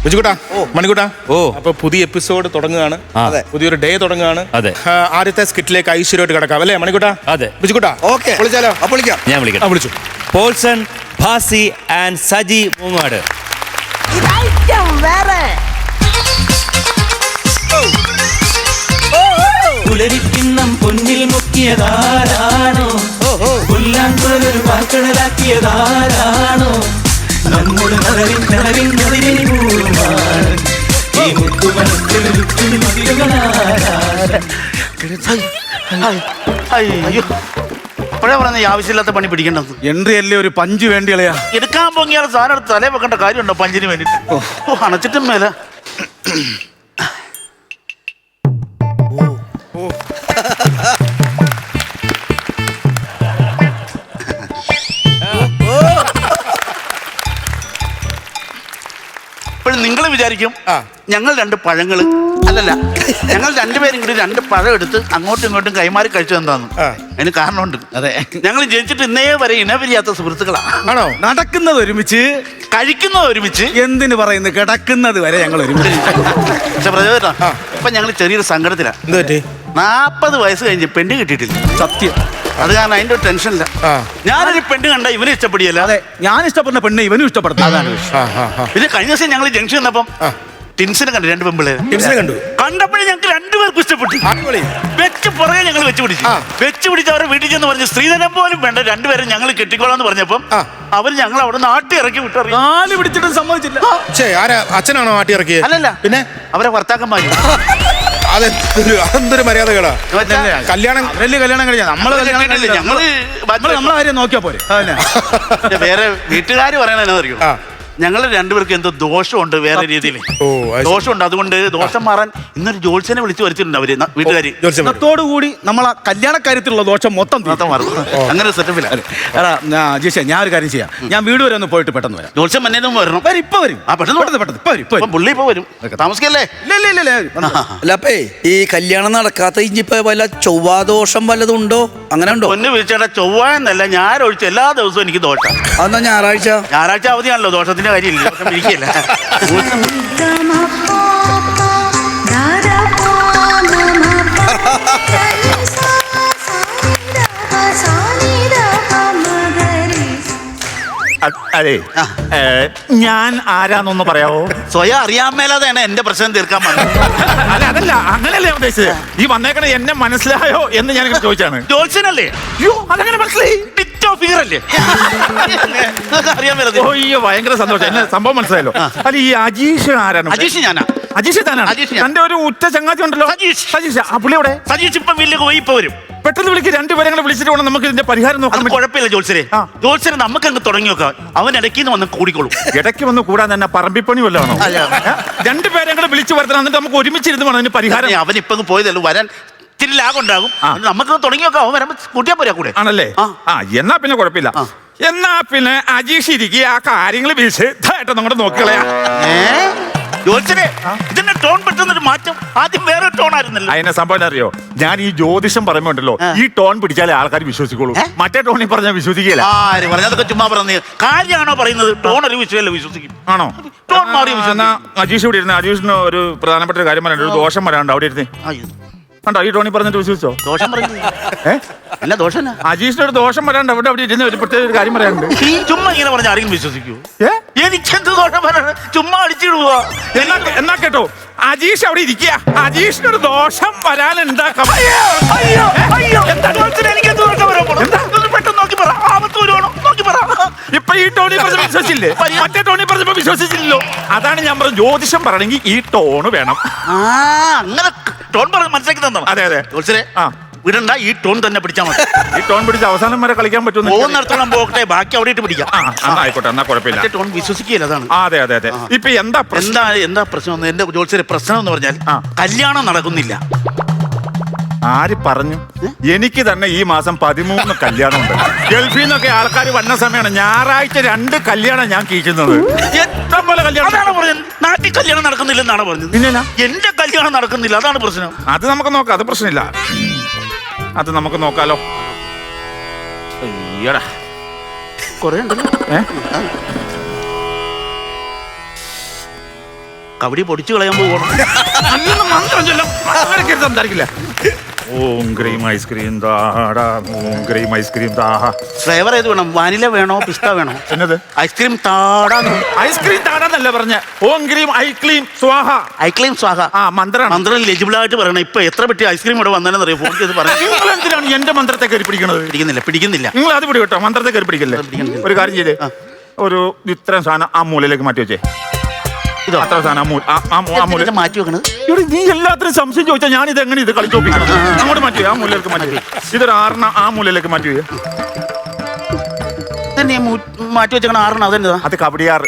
ബിജുകുട്ടാ, മണിക്കുട്ടാ, അപ്പൊ പുതിയ എപ്പിസോഡ് തുടങ്ങുകയാണ്. പുതിയൊരു ഡേ തുടങ്ങുകയാണ്. ആദ്യത്തെ സ്കിറ്റിലേക്ക് ഐശ്വര്യമായിട്ട് കിടക്കാം അല്ലേ മണിക്കുട്ടാ? അതെ. ബിജുകുട്ടാ, വിളിച്ചാലോ? ഞാൻ വിളിക്കാം. വിളിച്ചു. പോൾസൺ, ഭാസി ആൻഡ് സജി മൂങ്ങാട്. പുലരിക്കിണ്ണം പൊന്നിൽ മുക്കിയതാരാണോ? പുല്ലാങ്കുഴലൊരു പാർക്കടലാക്കിയതാരാണോ? നമ്മുടെ നളരിൻ നളരിൻ നദിരിൻ പൂവാണ് ഈ മുത്തുമനത്തിൽ അയ്യോ അപ്പോഴേ പറഞ്ഞ ഈ ആവശ്യമില്ലാത്ത പണി പിടിക്കേണ്ടത്. എൻട്രി അല്ലേ ഒരു പഞ്ച് വേണ്ടി കളയാ. എടുക്കാൻ പോങ്ങിയാൽ സാധനം എടുത്ത് തലേ വെക്കേണ്ട കാര്യമുണ്ടോ പഞ്ചിന് വേണ്ടിട്ട്? അണച്ചിട്ടും മേല ഇപ്പോഴും നിങ്ങൾ വിചാരിക്കും ഞങ്ങൾ രണ്ട് പഴങ്ങള് അല്ലല്ല, ഞങ്ങൾ രണ്ടുപേരും കൂടി രണ്ട് പഴം എടുത്ത് അങ്ങോട്ടും ഇങ്ങോട്ടും കൈമാറി കഴിച്ചു എന്താന്ന്. അതിന് കാരണമുണ്ട്. അതെ, ഞങ്ങൾ ജനിച്ചിട്ട് ഇന്നേ വരെ ഇണപിരിയാത്ത സുഹൃത്തുക്കളാണ്. ആണോ? നടക്കുന്നത് ഒരുമിച്ച്, കഴിക്കുന്നത് ഒരുമിച്ച്, എന്തിനു പറയുന്നു കിടക്കുന്നത് വരെ ഞങ്ങൾ ഒരുമിച്ച്. പക്ഷെ പ്രചോദനം ഇപ്പൊ ഞങ്ങൾ ചെറിയൊരു സങ്കടത്തിലാണ്. എന്ത് പറ്റി? 40 വയസ്സ് കഴിഞ്ഞ് പെണ്ണ് കിട്ടിയിട്ടില്ല. സത്യം. അത് കാരണം അതിന്റെ ഒരു ടെൻഷനില്ല. ഞാനൊരു പെണ്ണ് കണ്ട ഇവനെ ഇഷ്ടപ്പെടിയല്ല. അതെ, ഞാൻ ഇഷ്ടപ്പെടുന്ന പെണ്ണ് ഇവനും ഇഷ്ടപ്പെടുന്നു. അതാണ്. പിന്നെ കഴിഞ്ഞ ദിവസം ഞങ്ങൾ ജംഗ്ഷൻ വന്നപ്പം ടിൻസിനെ കണ്ടു, രണ്ട് പെമ്പിളെ കണ്ടപ്പോഴേ ഞങ്ങൾക്ക് രണ്ടുപേർക്കും ഇഷ്ടപ്പെട്ടു. വെച്ച് പുറകെ ഞങ്ങൾ വെച്ച് പിടിച്ച് അവരെ വീട്ടിൽ ചെന്ന് പറഞ്ഞു സ്ത്രീധനം പോലും വേണ്ട, രണ്ടുപേരും ഞങ്ങൾ കെട്ടിക്കോളാന്ന് പറഞ്ഞപ്പം അവർ ഞങ്ങൾ അവിടെ നാട്ടി ഇറക്കി വിട്ടറിയാം. നാല് പിടിച്ചിട്ടും സമ്മതിച്ചില്ല. അച്ഛനാണോ നാട്ടി ഇറക്കിയത്? അല്ലല്ല, പിന്നെ അവരെ ഭർത്താക്കന്മാര്. അതെന്തൊരു മര്യാദകളാ. കല്യാണം കഴിഞ്ഞാ നമ്മളെ കാര്യം നോക്കിയാ പോരെ. വേറെ വീട്ടുകാർ പറയണറിയോ, ഞങ്ങൾ രണ്ടുപേർക്കും എന്തോ ദോഷമുണ്ട്, വേറെ രീതിയിൽ ദോഷമുണ്ട്. അതുകൊണ്ട് ദോഷം മാറാൻ ഇന്നൊരു ജോത്സ്യനെ വിളിച്ചു വരുത്തിട്ടുണ്ട് അവര് വീട്ടുകാരി. കൂടി നമ്മളെ കല്യാണ കാര്യത്തിലുള്ള ദോഷം മൊത്തം മാറും. അങ്ങനെ സെറ്റപ്പിലാണ്. ജിഷേ, ഞാൻ ഒരു കാര്യം ചെയ്യാം. ഞാൻ വീട് വരെ ഒന്ന് പോയിട്ട് പെട്ടെന്ന് വരാം. ജോത്സ്യം മന്നേതും വരണം. ഇപ്പൊ വരും. പുള്ളി ഇപ്പൊ വരും. താമസിക്കല്ലേ? അല്ലപ്പേ ഈ കല്യാണം നടക്കാത്ത ഇനിയിപ്പോ വല്ല ചൊവ്വാദോഷം വല്ലതും ഉണ്ടോ? അങ്ങനെ ഉണ്ടോ? പൊന്ന് വിളിച്ചേട്ടാ, ചൊവ്വാന്നല്ല ഞായറൊഴിച്ച് എല്ലാ ദിവസവും എനിക്ക് ദോഷം. അതെന്നാ ഞായറാഴ്ച അവധിയാണല്ലോ, ദോഷത്തിന്റെ കാര്യമില്ല. ഇരിക്കല്ല. അതെ, ഞാൻ ആരാന്നൊന്ന് പറയാവോ? സ്വയം അറിയാൻ മേലാതെയാണ് എന്റെ പ്രശ്നം തീർക്കാൻ വന്നത്. അല്ല, അതല്ല, അങ്ങനെയല്ലേ ഉദ്ദേശിച്ചത്. ഈ വന്നേക്കണ എന്നെ മനസ്സിലായോ എന്ന് ഞാൻ ചോദിച്ചാണ്. ജോത്സ്യനല്ലേ? അയ്യോ, അതങ്ങനെ മനസ്സിലായി. അറിയാൻ മേലത്. അയ്യോ, ഭയങ്കര സന്തോഷം. എന്നെ സംഭവം മനസ്സിലായല്ലോ. അല്ല, ഈ അജീഷ് ആരാണ്? അജീഷ് ഞാനാ. അജീഷ് താനാണ്. തന്റെ ഒരു ഉറ്റ ചങ്ങാതി ഉണ്ടല്ലോ, സജീഷ്. ആ പുള്ളി എവിടെ? സജീഷ് ഇപ്പം വീട്ടിലേക്ക് പോയി, ഇപ്പൊ വരും. പെട്ടെന്ന് വിളിക്ക്. രണ്ടുപേരെ വിളിച്ചിട്ട് വേണം നമുക്ക് ഇതിന്റെ പരിഹാരം നോക്കാൻ. കുഴപ്പമില്ല ജോത്സ്യരെ, ജോത്സ്യരെ നമുക്ക് അങ്ങ് തുടങ്ങി നോക്കാം. അവൻ ഇടയ്ക്ക് വന്ന് കൂടിക്കോളും. ഇടയ്ക്ക് വന്ന് കൂടാൻ തന്നെ പറമ്പിപ്പണി വല്ലതാണോ? രണ്ടുപേരെ കൂടെ വിളിച്ചു വരുത്തണം, എന്നിട്ട് നമുക്ക് ഒരുമിച്ചിരുന്ന് വേണം അതിന് പരിഹാരം. അവൻ ഇപ്പൊ പോയതല്ലോ, വരാൻ ഇത്തിരി ലാഗുണ്ടാകും. നമുക്ക് തുടങ്ങി നോക്കാം. അവൻ വരുമ്പോ കൂട്ടിയാ പോരാ കൂടെ. ആണല്ലേ? എന്നാ പിന്നെ കുഴപ്പമില്ല. എന്നാ പിന്നെ അജീഷ് ഇരിക്കുക, ആ കാര്യങ്ങൾ വിശദമായിട്ട് നമ്മുടെ നോക്കിക്കളയാ. ജോത്സ്യരെ, ഇതിന്റെ ടോൺ പെട്ടെന്നൊരു മാറ്റം. ആദ്യം വേറെ ടോൺ ആയിരുന്നല്ലോ. അതിനെ സംഭവം അറിയോ? ഞാൻ ഈ ജ്യോതിഷം പറയുമ്പോ ഉണ്ടല്ലോ, ഈ ടോൺ പിടിച്ചാലേ ആൾക്കാർ വിശ്വസിക്കുള്ളൂ. മറ്റേ ടോണിൽ പറഞ്ഞാൽ വിശ്വസിക്കില്ല. പറഞ്ഞതൊക്കെ ചുമ്മാ പറഞ്ഞത് കാര്യമാണോ പറയുന്നത്? ടോൺ ഒരു വിഷയമല്ല, വിശ്വസിക്കും. ആണോ? ടോൺ മാറി. അജീഷ് ഇവിടെ ഇരുന്ന് അജീഷിന് ഒരു പ്രധാനപ്പെട്ട ഒരു കാര്യം പറയാനുണ്ട്. ഒരു ദോഷം വരാണ്ട് അവിടെ ഇരുന്നേ. കണ്ടോ, ഈ ടോണി പറഞ്ഞിട്ട് വിശ്വസിച്ചോ? ദോഷം പറഞ്ഞു. അല്ല, ദോഷം അജീഷിന് ഒരു ദോഷം വരാണ്ട് അവിടെ ഇരുന്ന് ഒരു പ്രത്യേക ഒരു കാര്യം പറയാനുണ്ട്. ചുമ്മാ ഇങ്ങനെ പറഞ്ഞ ആരെങ്കിലും വിശ്വസിക്കൂ? എനിക്കെന്ത് ദോഷം വരാണ്? ചുമ്മാ അടിച്ചിടുക. എന്നാ കേട്ടോ, അജീഷ് അവിടെ ഇരിക്കുക. അജീഷിനൊരു ദോഷം വരാനുണ്ടാക്കാം. ഇപ്പൊ ഈ ടോണി പറഞ്ഞ വിശ്വസിച്ചില്ലേ? മറ്റേ ടോണി പറഞ്ഞപ്പോ വിശ്വസിച്ചില്ലല്ലോ. അതാണ് ഞാൻ പറഞ്ഞത്, ജ്യോതിഷം പറയണമെങ്കിൽ ഈ ടോണ് വേണം. അങ്ങനെ ടോൺ പറഞ്ഞ് മനസ്സിലാക്കി തന്നോ? അതെ അതെ. ജോത്സ്യരെ, വിടണ്ട, ഈ ടോൺ തന്നെ പിടിച്ചാൽ മതി. ഈ ടോൺ പിടിച്ച് അവസാനം വരെ കളിക്കാൻ പറ്റും. പോകുന്നിടത്തോളം പോകട്ടെ, ബാക്കി അവിടെ ഇട്ട് പിടിക്കാം. ആയിക്കോട്ടെ, എന്നാ കുഴപ്പമില്ല. ടോൺ വിശ്വസിക്കില്ല, അതാണ്. അതെ അതെ അതെ. ഇപ്പൊ എന്താ പ്രശ്നം? എന്റെ ജോത്സ്യരെ, പ്രശ്നം എന്ന് പറഞ്ഞാൽ കല്യാണം നടക്കുന്നില്ല. ആര് പറഞ്ഞു? എനിക്ക് തന്നെ ഈ മാസം 13 കല്യാണമുണ്ട്. ഗൾഫിൽ നിന്നൊക്കെ ആൾക്കാർ വന്ന സമയമാണ്. ഞായറാഴ്ച 2 കല്യാണം ഞാൻ കീഴ്ക്കുന്നത്. എത്ര പോലെ കല്യാണം? നാട്ടിൽ കല്യാണം നടക്കുന്നില്ലെന്നാണ് പറഞ്ഞത്. ഇല്ല, എന്റെ കല്യാണം നടക്കുന്നില്ല, അതാണ് പ്രശ്നം. അത് നമുക്ക് നോക്കാം, അത് പ്രശ്നമില്ല. അത് നമുക്ക് നോക്കാലോ. കൊറേ ഉണ്ടല്ലോ. കബഡി പൊടിച്ചു കളയാൻ പോകണം. അല്ലൊന്നും മന്ത്രം ചൊല്ലാം. അങ്ങനെയൊക്കെ സംസാരിക്കില്ല. ഓം ക്രീം ഐസ്ക്രീം താടാ, ഓം ക്രീം ഐസ്ക്രീം താഹ. ഫ്ലേവർ ഏത് വേണം? വാനില വേണോ പിസ്ത വേണോ? എന്നത് ഐസ്ക്രീം താടാന്ന്. ഐസ്ക്രീം താടാന്നല്ല പറഞ്ഞ. ഓം ക്രീം ഐക്ലീം സ്വാഹ. ഐക്ലീം സ്വാഹ. ആ മന്ത്രമാണ്. മന്ത്രം ലെജിബിൾ ആയിട്ട് പറയണം. ഇപ്പൊ എത്ര പെട്ടി ഐസ്ക്രീം ഇവിടെ വന്നതെന്ന് അറിയാം. ഫോൺ ചെയ്ത് പറയാം. നിങ്ങൾ എന്തിനാണ് എന്റെ മന്ത്രത്തെ കയറി പിടിക്കണത്? പിടിക്കുന്നില്ല. നിങ്ങൾ അത് പിടി കേട്ടോ, മന്ത്രത്തെ കയറി പിടിക്കല്ലേ. ഒരു കാര്യം ചെയ്തേ, ഒരു ഇത്രയും സാധനം ആ മൂലയിലേക്ക് മാറ്റി വെച്ചേ. ഇതോ? അത്ര സാധനം ആ മൂല മാറ്റി വെക്കണത്. ഇവിടെ നീ എല്ലാത്തിനും സംശയം ചോദിച്ചാൽ ഞാൻ ഇത് എങ്ങനെ ഇത് കളിച്ചോപ്പിക്കണം? അങ്ങോട്ട് മാറ്റി ആ മൂലയിലേക്ക് മാറ്റി. ഇതൊരു 6 ആ മൂലയിലേക്ക് മാറ്റി. മാറ്റി വെച്ചേക്കണ 6 അതെന്താ? അത് കബഡിയാറ്.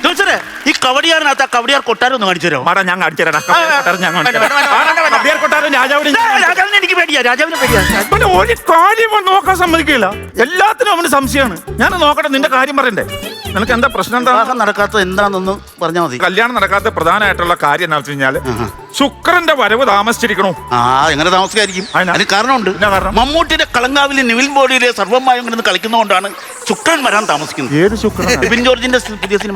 ചോദിച്ചേ, ഈ കവടിയാറിനകത്ത് ആ കവടിയാർ കൊട്ടാരം ഒന്ന് കാണിച്ചു തരാമോ? മാടാ, ഞാൻ കാണിച്ചു തരാം. കബഡിയാർ കൊട്ടാരം രാജാവിനെ രാജാവിനെ എനിക്ക് പേടിയാ. രാജാവിനെ പേടിയാ. പിന്നെ ഒരു കാര്യം നോക്കാൻ സമ്മതിക്കില്ല. എല്ലാത്തിനും അവന് സംശയമാണ്. ഞാൻ നോക്കട്ടെ, നിന്റെ കാര്യം പറയണ്ടേ? നിനക്ക് എന്താ പ്രശ്നം? എന്താ വിവാഹം നടക്കാത്തത് എന്താണെന്നൊന്ന് പറഞ്ഞാൽ മതി. കല്യാണം നടക്കാത്ത പ്രധാനമായിട്ടുള്ള കാര്യം എന്താ വെച്ച് കഴിഞ്ഞാല് ശുക്രന്റെ വരവ് താമസിച്ചിരിക്കണു. എങ്ങനെ താമസിക്കായിരിക്കും? അതിനാ? അതിന് കാരണമുണ്ട്. എന്നാ കാരണം? മമ്മൂട്ടിയുടെ കളങ്കാവിലെ നിവിൻ ബോഡിയിലെ സർവ്വമായും കിടന്ന് കളിക്കുന്നതുകൊണ്ടാണ് ശുക്രൻ വരാൻ താമസിക്കുന്നത്. ഏത് ശുക്രൻ? ബിപിൻ ജോർജിന്റെ പുതിയ സിനിമ.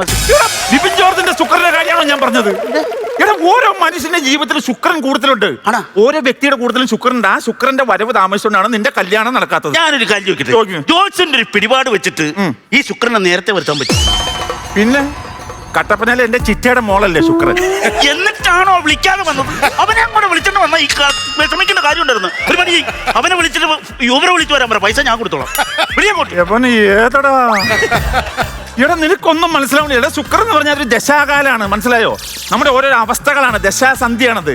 ബിപിൻ ജോർജിന്റെ ശുക്രന്റെ കാര്യമാണോ ഞാൻ പറഞ്ഞത്? എടാ, ഓരോ മനുഷ്യന്റെ ജീവിതത്തിൽ ശുക്രൻ കൂടുതലുണ്ട്. ഓരോ വ്യക്തിയുടെ കൂടുതലും ശുക്രനുണ്ട്. ആ ശുക്രന്റെ വരവ് താമസിച്ചുകൊണ്ടാണ് നിന്റെ കല്യാണം നടക്കാത്തത്. ഞാനൊരു കാര്യം ചോദിക്കട്ടെ? ജോർജിന്റെ ഒരു പിടിപാട് വെച്ചിട്ട് ഈ ശുക്രനെ നേരത്തെ വരുത്താൻ പറ്റും? പിന്നെ കട്ടപ്പനയിലെ എന്റെ ചിറ്റയുടെ മോളല്ലേ ശുക്രൻ? എന്നിട്ടാണോ വിളിക്കാതെ വന്നത്? അവനെ അങ്ങോട്ട് വിളിച്ചിട്ട് വന്ന ഈ വിഷമിക്കേണ്ട കാര്യം ഉണ്ടായിരുന്നു. ഒരു പണി, അവനെ വിളിച്ചിട്ട് യുവരെ വിളിച്ചു വരാൻ പറ. പൈസ ഞാൻ കൊടുത്തോളാം. എവന് ഏതടാ? എടാ, നിനക്കൊന്നും മനസ്സിലാവണില്ല. എടാ, ശുക്രൻ എന്ന് പറഞ്ഞാൽ ഒരു ദശാകാലാണ്, മനസ്സിലായോ? നമ്മുടെ ഓരോരോ അവസ്ഥകളാണ്, ദശാസന്ധിയാണത്.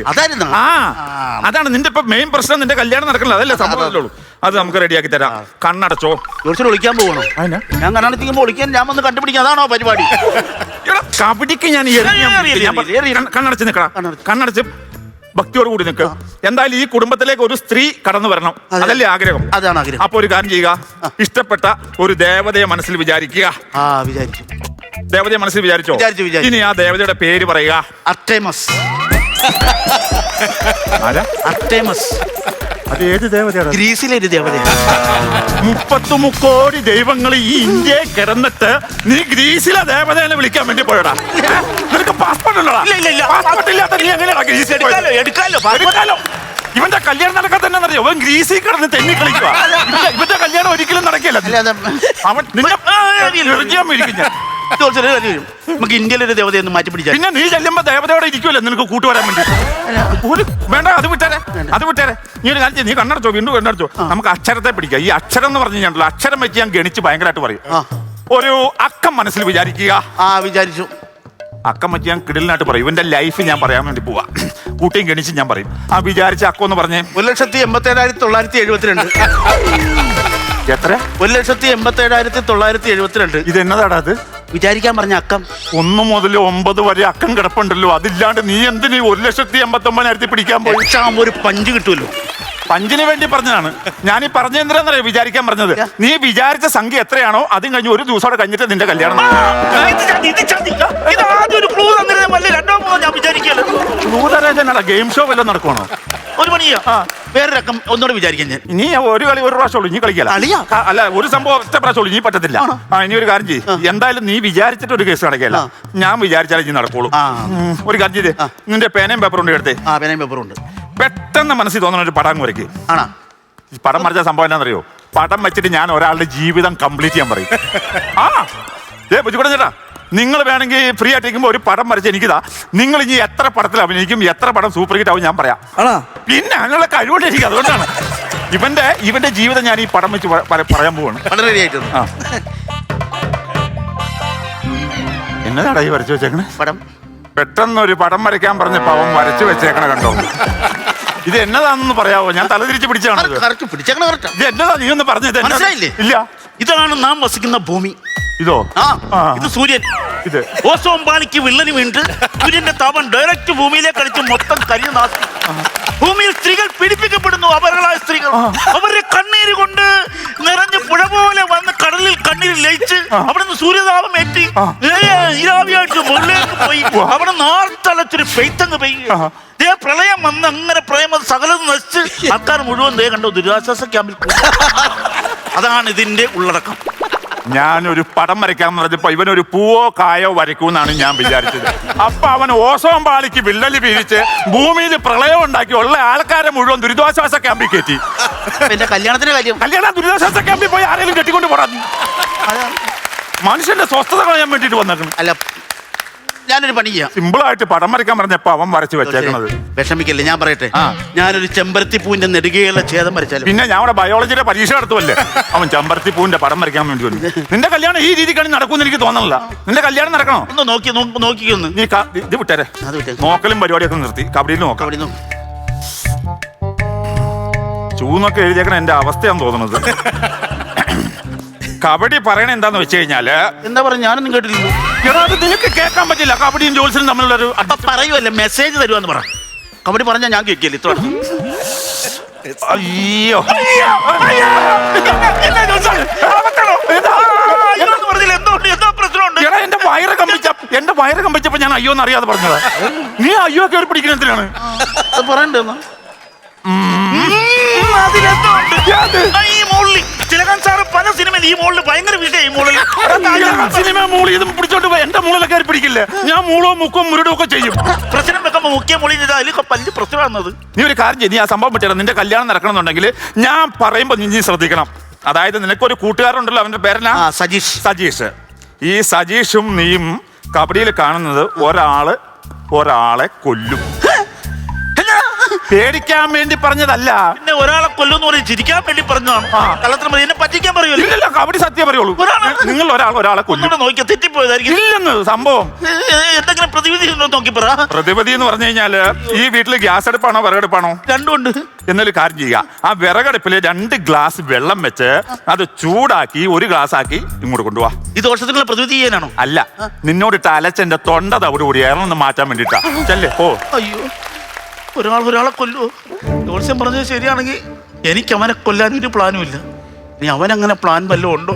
അതാണ് നിന്റെ ഇപ്പൊ മെയിൻ പ്രശ്നം. നിന്റെ കല്യാണം നടക്കണല്ലോ, അതല്ലേ സംഭവമല്ലോ. അത് നമുക്ക് റെഡിയാക്കി തരാം. കണ്ണടച്ചോ. ജോർജിനെ വിളിക്കാൻ പോകണോ? ഞാൻ കണ്ണടച്ചിരിക്കുമ്പോൾ വിളിക്കാൻ ഞാൻ വന്ന് കണ്ടുപിടിക്കാം. അതാണോ പരിപാടി? കബഡിക്ക് ഞാൻ കണ്ണടച്ച് നിൽക്കണം. കണ്ണടച്ച് ഭക്തിയോട് കൂടി നിൽക്കുക. എന്തായാലും ഈ കുടുംബത്തിലേക്ക് ഒരു സ്ത്രീ കടന്നു വരണം, അതല്ലേ ആഗ്രഹം? അതാണ് ആഗ്രഹം. അപ്പൊ ഒരു കാര്യം ചെയ്യുക, ഇഷ്ടപ്പെട്ട ഒരു ദേവതയെ മനസ്സിൽ വിചാരിക്കുക. വിചാരിച്ചു. ദേവതയെ മനസ്സിൽ വിചാരിച്ചോ? ഇനി ആ ദേവതയുടെ പേര് പറയുക. അർട്ടെമസ്. അർട്ടെമസ്. അത് ഏത് ദേവതയാണ്? ഗ്രീസിലെ ഒരു ദേവതയാണ്. 33 കോടി ദൈവങ്ങൾ ഈ ഇന്ത്യയെ കിടന്നിട്ട് നീ ഗ്രീസിലെ ദേവതയെ വിളിക്കാൻ വേണ്ടി പോയടാ? നിനക്ക് പാസ്പോർട്ട് ഉള്ളടാ? പാസ്പോർട്ട് ഇല്ലാത്ത നീ എങ്ങനെയാ ഗ്രീസിൽ? എടുക്കാലോ. ഇവന്റെ കല്യാണം നടക്കാൻ തന്നെ അറിയോ? അവൻ ഗ്രീസിൽ കിടന്ന് തെന്നി കളിക്കുക. ഇവന്റെ കല്യാണം ഒരിക്കലും നടക്കില്ല. അവൻ നമുക്ക് ഇന്ത്യയിലെ ഒരു ദേവതയൊന്നും മാറ്റി പിടിച്ചാൽ. പിന്നെ നീ ചെല്ലുമ്പോ ദേവതയോടെ ഇരിക്കുമല്ലോ നിനക്ക് കൂട്ടുവരാൻ വേണ്ടി. വേണ്ട, അത് വിട്ടേരെ. നീ ഒരു കാര്യം, നീ കണ്ണടച്ചോ, വീണ്ടും കണ്ണടച്ചോ. നമുക്ക് അക്ഷരത്തെ പിടിക്കാം. ഈ അക്ഷരം എന്ന് പറഞ്ഞു കഴിഞ്ഞാൽ അക്ഷരം വെച്ച് ഞാൻ ഗണിച്ച് ഭയങ്കരമായിട്ട് പറയും. ഒരു അക്കം മനസ്സിൽ വിചാരിക്കുക. വിചാരിച്ചു. അക്കം വെച്ച് ഞാൻ കിടലിനായിട്ട് പറയും. ഇവന്റെ ലൈഫ് ഞാൻ പറയാൻ വേണ്ടി പോവാ. കൂട്ടിയും ഗണിച്ച് ഞാൻ പറയും. വിചാരിച്ച അക്കം എന്ന് പറഞ്ഞേ 1,87,972. എത്ര? 1,87,972. ഇത് എന്നതാടാ? അത് വിചാരിക്കാൻ പറഞ്ഞ അക്കം 1 മുതൽ 9 വരെ അക്കം കിടപ്പുണ്ടല്ലോ. അതില്ലാണ്ട് നീ എന്തിനീ 1,89,000 പിടിക്കാൻ പോയി? ഒരു പഞ്ച് കിട്ടുമല്ലോ. പഞ്ചിന് വേണ്ടി പറഞ്ഞതാണ്. ഞാൻ ഈ പറഞ്ഞ എന്തിനാന്നറിയോ വിചാരിക്കാൻ പറഞ്ഞത്? നീ വിചാരിച്ച സംഖ്യ എത്രയാണോ അതും കഴിഞ്ഞ് ഒരു ദിവസം കഴിഞ്ഞിട്ട് നിന്റെ കല്യാണം. ഗെയിം ഷോ വല്ലതും നടക്കുവാണോ? ഒരു പണിയാ. വേറെ രക്കം ഒന്നുകൂടെ വിചാരിക്കാൻ ഞാൻ. ഇനി ഒരു കളി ഒരു പ്രാവശ്യം ഉള്ളൂ, ഇനി കളിക്കല. അല്ല, ഒരു സംഭവം ഒറ്റ പ്രാവശ്യം ഉള്ളൂ, ഇനി പറ്റത്തില്ല. ഇനി ഒരു കാര്യം ചെയ്യും. എന്തായാലും നീ വിചാരിച്ചിട്ട് ഒരു കേസ് നടക്കില്ല. ഞാൻ വിചാരിച്ചാലേ ഇനി നടക്കുള്ളൂ. ഒരു കാര്യം ചെയ്തേ, നിന്റെ പേനയും പേപ്പറും ഉണ്ട് എടുത്തേ. പേനയും പേപ്പറും ഉണ്ട്. പെട്ടെന്ന് മനസ്സിൽ തോന്നുന്ന ഒരു പടം വരയ്ക്ക്. പടം വരച്ച സംഭവം എന്നാന്നറിയോ? പടം വെച്ചിട്ട് ഞാൻ ഒരാളുടെ ജീവിതം കംപ്ലീറ്റ് ചെയ്യാൻ പറയും. ബുദ്ധിമുട്ട് ചേട്ടാ, നിങ്ങൾ വേണമെങ്കിൽ ഫ്രീ ആയിട്ടിരിക്കുമ്പോൾ ഒരു പടം വരച്ച് എനിക്കിതാ. നിങ്ങൾ ഇനി എത്ര പടത്തിൽ അഭിനയിക്കും, എത്ര പടം സൂപ്പർ ഹിറ്റ് ആവും ഞാൻ പറയാം. പിന്നെ അങ്ങനെയുള്ള കഴിവുകൊണ്ടിരിക്കും. അതുകൊണ്ടാണ് ഇവന്റെ ജീവിതം ഞാൻ ഈ പടം വെച്ച് പറയാൻ പോവാണ്. എന്നതാടാ ഈ വരച്ചു വെച്ചേക്കണേ? പടം. പെട്ടെന്ന് ഒരു പടം വരയ്ക്കാൻ പറഞ്ഞപ്പോ അവൻ വരച്ചു വെച്ചേക്കണ കണ്ടോ? ഇത് എന്നതാണെന്ന് പറയാവോ? ഞാൻ തലതിരിച്ച് പിടിച്ചാണ്. ഇത് എന്നതാ? നീ ഒന്ന് പറഞ്ഞത് മനസ്സിലായില്ലേ? ഇല്ല. ഇതാണ് നാം വസിക്കുന്ന ഭൂമി. ഇതോ? ഇത് സൂര്യൻ. ഇത് ഓസോൺ പാളിക്ക് വിള്ളന് വീണ്ട് സൂര്യന്റെ താപം ഡയറക്റ്റ് ഭൂമിയിലേക്ക് അടിച്ച് മൊത്തം കരിഞ്ഞു നാശം. ഭൂമിയിൽ സ്ത്രീകൾ പീഡിപ്പിക്കപ്പെടുന്നു. അപരകളായ സ്ത്രീകൾ അവരുടെ കണ്ണീര് കൊണ്ട് നിറഞ്ഞ് പുഴ പോലെ വന്ന് കടലിൽ കണ്ണീര് ലയിച്ച് അവിടുന്ന് സൂര്യതാപം ഏറ്റി ഇരാവിയായിട്ട് മുകളിലേക്ക് പോയി അവിടെ നാർത്തളച്ചൊരു പെയ്ത്തങ്ങ് പെയ്യുക. പ്രളയം വന്ന് അങ്ങനെ പ്രളയം സകലം നശിച്ച് ആൾക്കാർ മുഴുവൻ കണ്ടു ദുരിതാശ്വാസ ക്യാമ്പിൽ. അതാണ് ഇതിന്റെ ഉള്ളടക്കം. ഞാനൊരു പടം വരയ്ക്കാന്ന് പറഞ്ഞപ്പോ ഇവനൊരു പൂവോ കായോ വരയ്ക്കൂന്നാണ് ഞാൻ വിചാരിച്ചത്. അപ്പൊ അവൻ ഓസോൺ പാളിക്ക് വിള്ളല് വീഴിച്ച് ഭൂമിയിൽ പ്രളയം ഉണ്ടാക്കി ഉള്ള ആൾക്കാരെ മുഴുവൻ ദുരിതാശ്വാസ ക്യാമ്പിൽ കയറ്റി. എന്റെ കല്യാണത്തിന്റെ കാര്യം കല്യാണം ദുരിതാശ്വാസ ക്യാമ്പിൽ പോയി ആരെങ്കിലും കെട്ടിക്കൊണ്ട് പോടാ. മനുഷ്യന്റെ സ്വസ്ഥത കളയാൻ വേണ്ടിട്ട് വന്നേക്കണം. അല്ല, ഞാനൊരു പണി ചെയ്യാം. സിമ്പിളായിട്ട് പടം വരയ്ക്കാൻ പറഞ്ഞപ്പോ അവൻ വരച്ച് വെച്ചേക്കണത്. വിഷമിക്കല്ലേ, ഞാൻ പറയട്ടെ. ഞാനൊരു ചെമ്പരത്തി പൂവിന്റെ നെടുകയുള്ള ഛേദം വരച്ചാലും. പിന്നെ ഞാൻ അവിടെ ബയോളജിയുടെ പരീക്ഷ നടത്തുമല്ലേ, അവൻ ചെമ്പരത്തി പൂവിന്റെ പടം വരയ്ക്കാൻ വേണ്ടി വന്നു. നിന്റെ കല്യാണം ഈ രീതിക്കാണ് നടക്കുമെന്ന് എനിക്ക് തോന്നണില്ല. നിന്റെ കല്യാണം നടക്കണോ? ഒന്ന് നോക്കിക്കൊന്ന്. നീ ഇത് വിട്ടേരെ. നോക്കലും പരിപാടിയൊക്കെ നിർത്തി കബഡിയിൽ നോക്കാം. ചൂന്നൊക്കെ എഴുതിയേക്കണ എന്റെ അവസ്ഥയാന്ന് തോന്നുന്നത്. കബഡി പറയണ എന്താന്ന് വെച്ച് കഴിഞ്ഞാല്, എന്താ പറയാ, ഞാനൊന്നും കേട്ടില്ലല്ലോ. എടാ, അത് നിനക്ക് കേൾക്കാൻ പറ്റില്ല. കബഡിയും ജോത്സ്യനും തമ്മിലുള്ളൊരു പറയുമല്ലേ, മെസ്സേജ് തരുവാന്ന് പറ. കബഡി പറഞ്ഞാൽ ഞാൻ കേൾക്കില്ല. ഇത്ര അയ്യോ എന്തോ പ്രശ്നമുണ്ട്. എടാ, എന്റെ വയറ് കമ്പിച്ചപ്പോ ഞാൻ അയ്യോന്ന് അറിയാതെ പറഞ്ഞതാ. നീ അയ്യോ കയറി പിടിക്കുന്ന എന്തിനാണ് പറയണ്ടോ? തിലകൻ സാറ് പല സിനിമയിൽ ഈ മോളിൽ ഭയങ്കര വിഷയം. ഈ മോളിൽ സിനിമ മൂളി ഇതും പിടിച്ചോണ്ട് പോയി എന്റെ മൂളിലൊക്കെ കയറി പിടിക്കില്ലേ? ഞാൻ മൂളോ മുക്കോ മുരുടോ ഒക്കെ ചെയ്യും. പ്രശ്നം വെക്കുമ്പോ മുഖ്യ മോളി അതിലൊക്കെ പല്ല് പ്രശ്നമാകുന്നത്. നീ ഒരു കാര്യം ചെയ്യും, നീ ആ സംഭവം പറ്റില്ല. നിന്റെ കല്യാണം നടക്കണമെന്നുണ്ടെങ്കിൽ ഞാൻ പറയുമ്പോ നീ ശ്രദ്ധിക്കണം. അതായത് നിനക്കൊരു കൂട്ടുകാരുണ്ടല്ലോ, അവന്റെ പേരെന്നാ? സജീഷ്. ഈ സജീഷും നീയും കബഡിയിൽ കാണുന്നത് ഒരാളെ കൊല്ലും. പേടിക്കാൻ വേണ്ടി പറഞ്ഞതല്ല. പിന്നെ ഒരാളെ കൊല്ലുന്ന പോലെ ചിരിക്കാൻ വേണ്ടി പറഞ്ഞതാണ്. കള്ളത്തിന് എന്നെ പറ്റിക്കാൻ പറയുമല്ലോ. കബഡി സത്യം പറയുള്ളൂ. നിങ്ങൾ ഒരാളെ കൊല്ലും. നോക്കിയാ തെറ്റിപ്പോയതായിരിക്കും. ഇല്ലെന്ന് സംഭവം. എന്തെങ്കിലും പ്രതിവിധി നോക്കി പറ. പ്രതിവിധി എന്ന് പറഞ്ഞു കഴിഞ്ഞാല്, ഈ വീട്ടില് ഗ്യാസ് അടുപ്പാണോ വിറകടുപ്പാണോ? രണ്ടും ഉണ്ട്. എന്നൊരു കാര്യം ചെയ്യുക, ആ വിറകടുപ്പില് 2 ഗ്ലാസ് വെള്ളം വെച്ച് അത് ചൂടാക്കി 1 ഗ്ലാസ് ആക്കി ഇങ്ങോട്ട് കൊണ്ടുപോവാ. ഈ ദോഷത്തിനുള്ള പ്രതിവിധി ചെയ്യാനാണോ? അല്ല, നിന്നോടിട്ട് അലച്ചെന്റെ തൊണ്ട തവിടുകൂടി ഏറൊന്ന് മാറ്റാൻ വേണ്ടിട്ടാ. ചെല്ലേ ഓ. അയ്യോ, ഒരാളെ കൊല്ലുവോ? ജോത്സ്യം പറഞ്ഞത് ശരിയാണെങ്കിൽ എനിക്ക് അവനെ കൊല്ലാൻ ഒരു പ്ലാനും ഇല്ല. ഇനി അവനങ്ങനെ പ്ലാൻ വല്ലതും ഉണ്ടോ?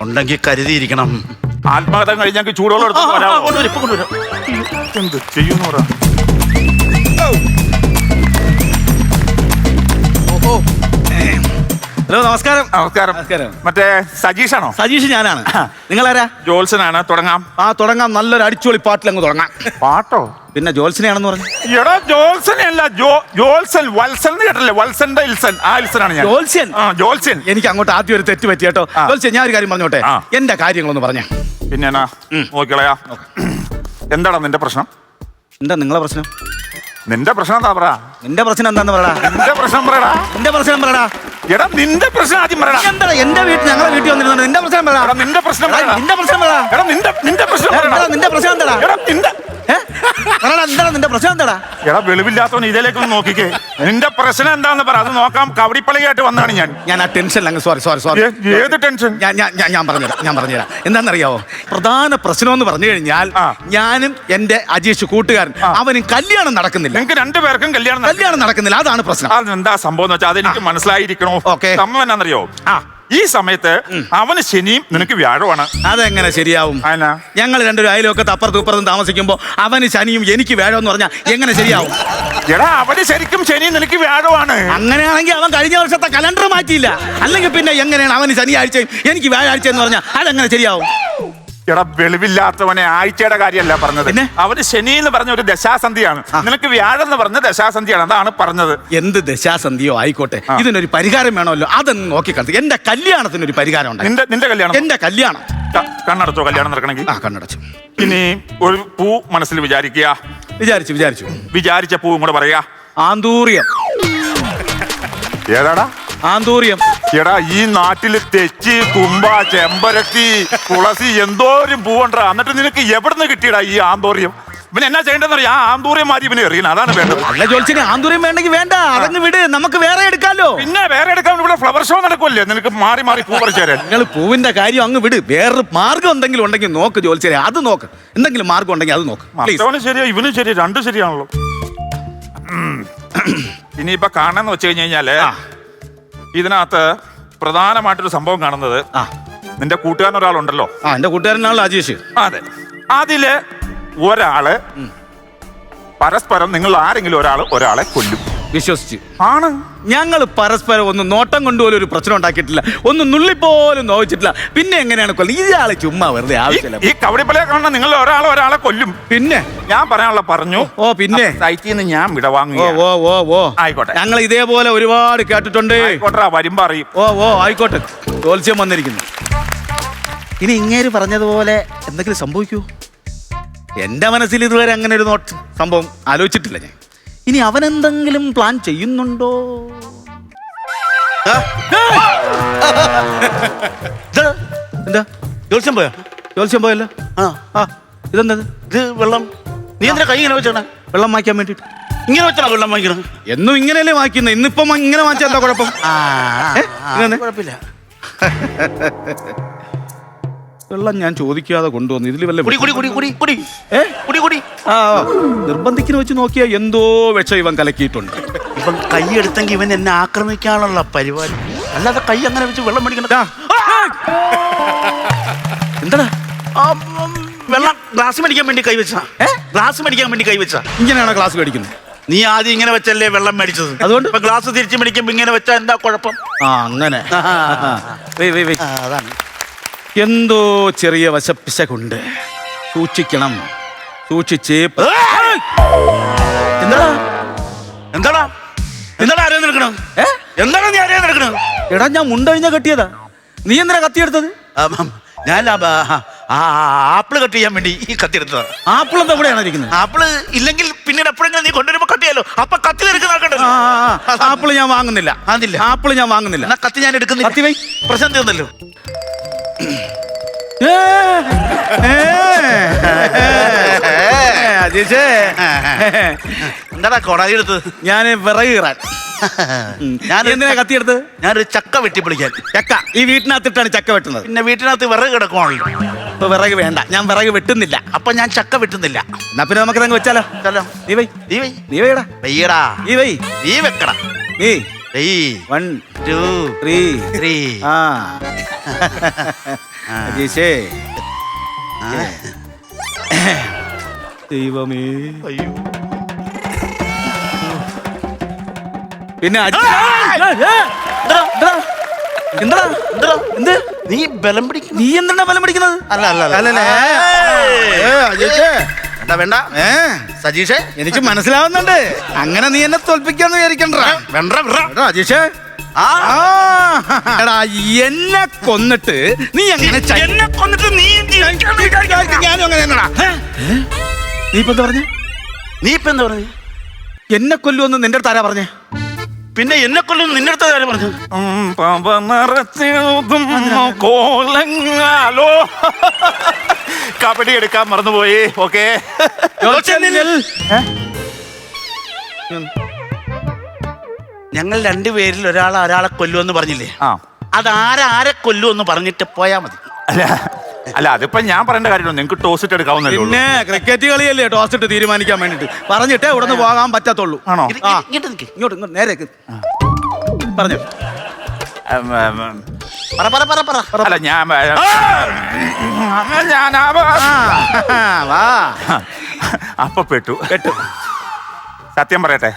ഉണ്ടെങ്കിൽ കരുതിയിരിക്കണം. ആത്മഹത്യ കഴിഞ്ഞാൽ ചൂടോളം എടുത്ത് കൊണ്ടുവരാം. എന്ത് ചെയ്യുന്നു? ഹലോ, നമസ്കാരം. നമസ്കാരം. മറ്റേ സജീഷാണോ? സജീഷ് ഞാനാണ്. നിങ്ങളാരാ? ജോത്സനാണ്. തുടങ്ങാം. തുടങ്ങാം. നല്ലൊരു അടിച്ചുപൊളി പാട്ടിലങ്ങ് തുടങ്ങാം. പാട്ടോ? പിന്നെ ജോത്സനെയാണെന്ന് പറഞ്ഞു. എടാ, ജോത്സനല്ല, ജോത്സൻ. വത്സൻ എന്ന് കേട്ടല്ലേ? വത്സന്റെ ഇൽസൻ. ആ ഇൽസനാണ് ഞാൻ. ജോത്സ്യൻ. എനിക്ക് അങ്ങോട്ട് ആദ്യം ഒരു തെറ്റ് പറ്റി കേട്ടോ. ജോത്സ്യൻ, ഞാൻ ഒരു കാര്യം പറഞ്ഞോട്ടെ. എന്റെ കാര്യങ്ങളൊന്ന് പറഞ്ഞ. പിന്നെ നോക്കിക്കളയാ. എന്താടാ നിന്റെ പ്രശ്നം? എന്താ നിങ്ങളെ പ്രശ്നം? നിന്റെ പ്രശ്നം എന്താ പറ. നിന്റെ പ്രശ്നം എന്താന്ന് പറയടാ. നിന്റെ പ്രശ്നം പറയടാ. നിന്റെ പ്രശ്നം പറയടാ. എടാ, നിന്റെ പ്രശ്നം ആദ്യം പറയടാ. എന്താ എന്റെ ഞങ്ങളെ വീട്ടിൽ വന്നിരുന്നത്? നിന്റെ പ്രശ്നം പറയടാ. നിന്റെ പ്രശ്നം പറയടാ. നിന്റെ പ്രശ്നം പറയടാ. എടാ, നിന്റെ പ്രശ്നം പറയടാ. നിന്റെ പ്രശ്നം എന്താടാ? എടാ, എന്താടാ നിന്റെ പ്രശ്നം എന്താടാ? എടാ, വെളിവില്ലാത്തവൻ ഇതിലേക്ക് ഒന്ന് നോക്കിക്കേ. നിന്റെ പ്രശ്നം എന്താന്ന് പറ, അത് നോക്കാം. കബഡിപ്പള്ളിയായിട്ട് വന്നതാണ് ഞാൻ ആ ടെൻഷനിൽ സോറി. ഏത് ടെൻഷൻ? ഞാൻ പറഞ്ഞുതരാം. എന്താണെന്നറിയാവോ? പ്രധാന പ്രശ്നം എന്ന് പറഞ്ഞു കഴിഞ്ഞാൽ, ഞാനും എന്റെ അജീഷ് കൂട്ടുകാരൻ അവനും കല്യാണം നടക്കുന്നില്ല. നിങ്ങൾക്ക് 2 പേർക്കും കല്യാണം നടക്കുന്നില്ല. അതാണ് പ്രശ്നം. അതെന്താ സംഭവം എന്ന് വെച്ചാൽ അതെനിക്ക് മനസ്സിലായിരിക്കണോ? സംഭവം എന്നാന്നറിയോ? ഈ സമയത്ത് അവന് ശനിയും നിനക്ക് വ്യാഴമാണ്. അതെങ്ങനെ ശരിയാവും? ഞങ്ങൾ 2 അയലൊക്കെ അപ്പുറത്തും ഇപ്പുറത്തും താമസിക്കുമ്പോ അവന് ശനിയും എനിക്ക് വ്യാഴം എന്ന് പറഞ്ഞാൽ എങ്ങനെ ശരിയാവും? എടാ, അവന് ശരിക്കും ശനി നിനക്ക് വ്യാഴമാണ്. അങ്ങനെയാണെങ്കിൽ അവൻ കഴിഞ്ഞ വർഷത്തെ കലണ്ടർ മാറ്റിയില്ല. അല്ലെങ്കിൽ പിന്നെ എങ്ങനെയാണ് അവന് ശനിയാഴ്ചയും എനിക്ക് വ്യാഴാഴ്ച എന്ന് പറഞ്ഞാൽ അതെങ്ങനെ ശരിയാവും? എടാ, വെളിവില്ലാത്തവനെ ആഴ്ചയുടെ കാര്യമല്ല പറഞ്ഞത്. അവന് ശനി എന്ന് പറഞ്ഞ ഒരു ദശാസന്ധിയാണ്, നിനക്ക് വ്യാഴം എന്ന് പറഞ്ഞ ദശാസന്ധിയാണ്. അതാണ് പറഞ്ഞത്. എന്ത് ദശാസന്ധിയോ ആയിക്കോട്ടെ, ഇതിനൊരു പരിഹാരം വേണമല്ലോ. അതൊന്ന് നോക്കിക്കണ്ടു. എന്റെ കല്യാണത്തിനൊരു പരിഹാരം ഉണ്ട്. നിന്റെ കല്യാണം? എന്റെ കല്യാണം. കണ്ണടച്ചോ കല്യാണം നടക്കണമെങ്കിൽ? കണ്ണടച്ചു. ഇനി ഒരു പൂ മനസ്സിൽ വിചാരിക്കുക. വിചാരിച്ച പൂ കൂടെ പറയാ. ആന്തൂറിയം. ഏതാടാ? ആന്തൂറിയം. എടാ, ഈ നാട്ടില് തെച്ചി, തുമ്പ, ചെമ്പരത്തി, തുളസി എന്തോരും പൂവുണ്ടാ. എന്നിട്ട് നിനക്ക് എവിടുന്ന് കിട്ടിയടാ ഈ ആന്തൂറിയം? ഇവൻ എന്നാ ചെയ്യേണ്ടതെന്നറിയാം? ആ ആന്തൂറിയം മാറി ഇവനെ എറിയണം. അതാണ് വേണ്ടത്. അല്ല ജോത്സ്യനെ, ആന്തൂറിയം വേണ്ടെങ്കിൽ വേണ്ട, അതങ്ങ് വിട്. നമുക്ക് വേറെ എടുക്കാലോ. പിന്നെ വേറെ എടുക്കാൻ ഇവിടെ ഫ്ലവർ ഷോ നടക്കുമല്ലേ? നിനക്ക് മാറി പൂ പറിച്ചു തരാൻ. നിങ്ങൾ പൂവിന്റെ കാര്യം അങ്ങ് വിട്. വേറെ മാർഗം എന്തെങ്കിലും ഉണ്ടെങ്കിൽ നോക്ക് ജോത്സ്യനെ. അത് നോക്ക്. എന്തെങ്കിലും മാർഗം ഉണ്ടെങ്കിൽ അത് നോക്ക്. അവന് ശരിയാ, ഇവനും ശരിയാ, രണ്ടും ശരിയാണല്ലോ. ഇനിയിപ്പൊ കാണാന്ന് വെച്ച് കഴിഞ്ഞാല്, ഇതിനകത്ത് പ്രധാനമായിട്ടൊരു സംഭവം കാണുന്നത്, നിന്റെ കൂട്ടുകാരൻ ഒരാളുണ്ടല്ലോ. എന്റെ കൂട്ടുകാരനാണല്ലോ അജീഷ്. അതെ. അതില് ഒരാള് പരസ്പരം നിങ്ങൾ ആരെങ്കിലും ഒരാളെ കൊല്ലും. വിശ്വസിച്ച് ആണ്. ഞങ്ങൾ പരസ്പരം ഒന്ന് നോട്ടം കൊണ്ടുപോലും ഒരു പ്രശ്നം ഉണ്ടാക്കിയിട്ടില്ല, ഒന്ന് നുള്ളിപ്പോലും നോവിച്ചിട്ടില്ല. പിന്നെ എങ്ങനെയാണ് കൊല്ലുന്നത്? ഇയാളെ ചുമ്മാ വെറുതെ ആവശ്യമില്ല. ഈ കവടിപ്പലയെ കാണുന്ന നിങ്ങൾ ഒരാളെ കൊല്ലും. പിന്നെ ഞാൻ പറയാനുള്ള പറഞ്ഞു. ഓ പിന്നെ സൈറ്റിൽ നിന്ന് ഞാൻ വിടവാങ്ങി. ഓ ആയിക്കോട്ടെ. ഞങ്ങൾ ഇതേപോലെ ഒരുപാട് കേട്ടിട്ടുണ്ട്. ആയിക്കോട്ടെ, വരുമ്പോ അറിയും. ഓ ആയിക്കോട്ടെ. ജോത്സ്യം വന്നിരിക്കുന്നു. ഇനി ഇങ്ങേര് പറഞ്ഞതുപോലെ എന്തെങ്കിലും സംഭവിക്കൂ? എന്റെ മനസ്സിൽ ഇതുവരെ അങ്ങനെ ഒരു സംഭവം ആലോചിച്ചിട്ടില്ല ഞാൻ. ഇനി അവനെന്തെങ്കിലും പ്ലാൻ ചെയ്യുന്നുണ്ടോ? എന്താ ജോത്സ്യം പോയോ? ജോത്സ്യം പോയല്ലോ. ആ ഇതെന്താ? ഇത് വെള്ളം. നീ എന്തിനാ കൈ ഇങ്ങനെ വെച്ചാണ്? വെള്ളം വാങ്ങിക്കാൻ വേണ്ടിട്ട്. ഇങ്ങനെ വെച്ചാണോ വെള്ളം വാങ്ങിക്കണം? എന്നും ഇങ്ങനെയല്ലേ വാങ്ങിക്കുന്നത്? ഇന്നിപ്പം ഇങ്ങനെ വാങ്ങിച്ചാൽ എന്താ കുഴപ്പം? കുഴപ്പമില്ല. വെള്ളം ഞാൻ ചോദിക്കാതെ കൊണ്ടുവന്നു. ഇതിൽ വല്ല കുടി കുടി കുടി കുടി കുടി കുടി കുടി. നിർബന്ധിക്കുന്ന വെച്ച് നോക്കിയാ എന്തോ വിഷം ഇവൻ കലക്കിയിട്ടുണ്ട്. ഇവൻ കൈ എടുത്തെങ്കിൽ ഇവൻ എന്നെ ആക്രമിക്കാനുള്ള പരിപാടി. അല്ലാതെ കൈ അങ്ങനെ വെച്ച് വെള്ളം മേടിക്കണം. എന്താടാ വെള്ളം ഗ്ലാസ് മേടിക്കാൻ വേണ്ടി കൈവച്ചാ? ഗ്ലാസ് മേടിക്കാൻ വേണ്ടി കൈവച്ചാ? ഇങ്ങനെയാണോ ഗ്ലാസ് മേടിക്കുന്നത്? നീ ആദ്യം ഇങ്ങനെ വെച്ചല്ലേ വെള്ളം മേടിച്ചത്. അതുകൊണ്ട് ഇപ്പൊ ഗ്ലാസ് തിരിച്ചു മേടിക്കുമ്പോ ഇങ്ങനെ വെച്ചാ എന്താ കുഴപ്പം? അങ്ങനെ അതാണ്. എന്തോ ചെറിയ വശപ്പിശകുണ്ട്. സൂക്ഷിക്കണം, സൂക്ഷിച്ചേ. എന്താടാ എന്താടാ എന്താടാ ആരെയും എടുക്കണം? എന്താണ് നീ ആരെയും എടുക്കണം? എടാ ഞാൻ മുണ്ടഴിഞ്ഞ കെട്ടിയതാ. നീ എന്തിനാ കത്തിയെടുത്തത്? ഞാൻ ആപ്പിള് കട്ട് ചെയ്യാൻ വേണ്ടി ഈ കത്തി എടുത്തതാ. ആപ്പിൾ എന്താ ഇവിടെയാണോ ഇരിക്കുന്നത്? ആപ്പിള് ഇല്ലെങ്കിൽ പിന്നീട് എപ്പോഴെങ്കിലും നീ കൊണ്ടുവരുമ്പോ കട്ട് ചെയ്യാലോ. അപ്പൊ കത്തി നിനക്ക് നോക്കണ്ടല്ലോ. ആപ്പിൾ ഞാൻ വാങ്ങുന്നില്ല. ആപ്പിൾ ഞാൻ വാങ്ങുന്നില്ല. എന്നാ കത്തി ഞാൻ എടുക്കുന്നില്ല. കത്തി വൈ. പ്രശ്നം തീർന്നല്ലോ. എന്താടാ കൊടായി എടുത്തത്? ഞാൻ വിറക് കീറാൻ. ഞാൻ എന്തിനാ കത്തിയെടുത്തത്? ഞാനൊരു ചക്ക വെട്ടി പൊളിക്കാൻ. ചക്ക ഈ വീട്ടിനകത്തിട്ടാണ് ചക്ക വെട്ടുന്നത്. പിന്നെ വീട്ടിനകത്ത് വിറക് കിടക്കുവാണല്ലോ. ഇപ്പൊ വിറക് വേണ്ട, ഞാൻ വിറക് വെട്ടുന്നില്ല. അപ്പൊ ഞാൻ ചക്ക വെട്ടുന്നില്ല. എന്നാ പിന്നെ നമുക്ക് അങ്ങ് വെച്ചാലോ? നീ വൈ, നീ വൈ, നീ വൈടാ, വെയ്യടാ, നീ വൈ, നീ വെക്കടാ, നീ വെയ്. 1 2 3 അജീഷേ. ദൈവമേ. അയ്യോ. പിന്നെ നീ ബലം പിടിക്കും. നീ എന്തിനാ ബലം പിടിക്കുന്നത്? അല്ലല്ലേ വേണ്ട സജീഷേ, എനിക്ക് മനസ്സിലാവുന്നുണ്ട്. അങ്ങനെ നീ എന്നെ തോൽപ്പിക്കാന്ന് വിചാരിക്കണ്ട. അജീഷേ, എടാ എന്നെ കൊന്നിട്ട് നീ എങ്ങനെ എന്നെ കൊന്നിട്ട് നീ ഞാനും അങ്ങനെ തന്നെടാ. നീ ഇപ്പൊ എന്താ പറഞ്ഞേ? നീ ഇപ്പൊ എന്താ പറഞ്ഞു? എന്നെ കൊല്ലുമെന്ന് നിന്റെ അടുത്ത് ആരാ പറഞ്ഞേ? പിന്നെ എന്നെ കൊല്ലുന്നു നിന്റെ അടുത്ത് ആരാ പറഞ്ഞു? കോലങ്ങാലോ കബഡി എടുക്കാൻ മറന്നുപോയി. ഓക്കെ, ഞങ്ങൾ രണ്ടുപേരിൽ ഒരാളെ കൊല്ലുമെന്ന് പറഞ്ഞില്ലേ? അതാരെ കൊല്ലുമെന്ന് പറഞ്ഞിട്ട് പോയാ മതി. അല്ല അതിപ്പോ ഞാൻ പറയേണ്ട കാര്യമല്ലോ. നിങ്ങൾക്ക് ടോസ് ഇട്ട് എടുക്കാവുന്നല്ലോ. പിന്നെ ക്രിക്കറ്റ് കളിയല്ലേ ടോസ് ഇട്ട് തീരുമാനിക്കാൻ വേണ്ടിട്ട് പറഞ്ഞിട്ടേ ഉടനെ പോകാൻ പറ്റത്തുള്ളൂ. ആണോ? ഇങ്ങോട്ട് നേരെ പറഞ്ഞു. അല്ല ഞാൻ അപ്പൊ പെട്ടു. സത്യം പറയട്ടെ,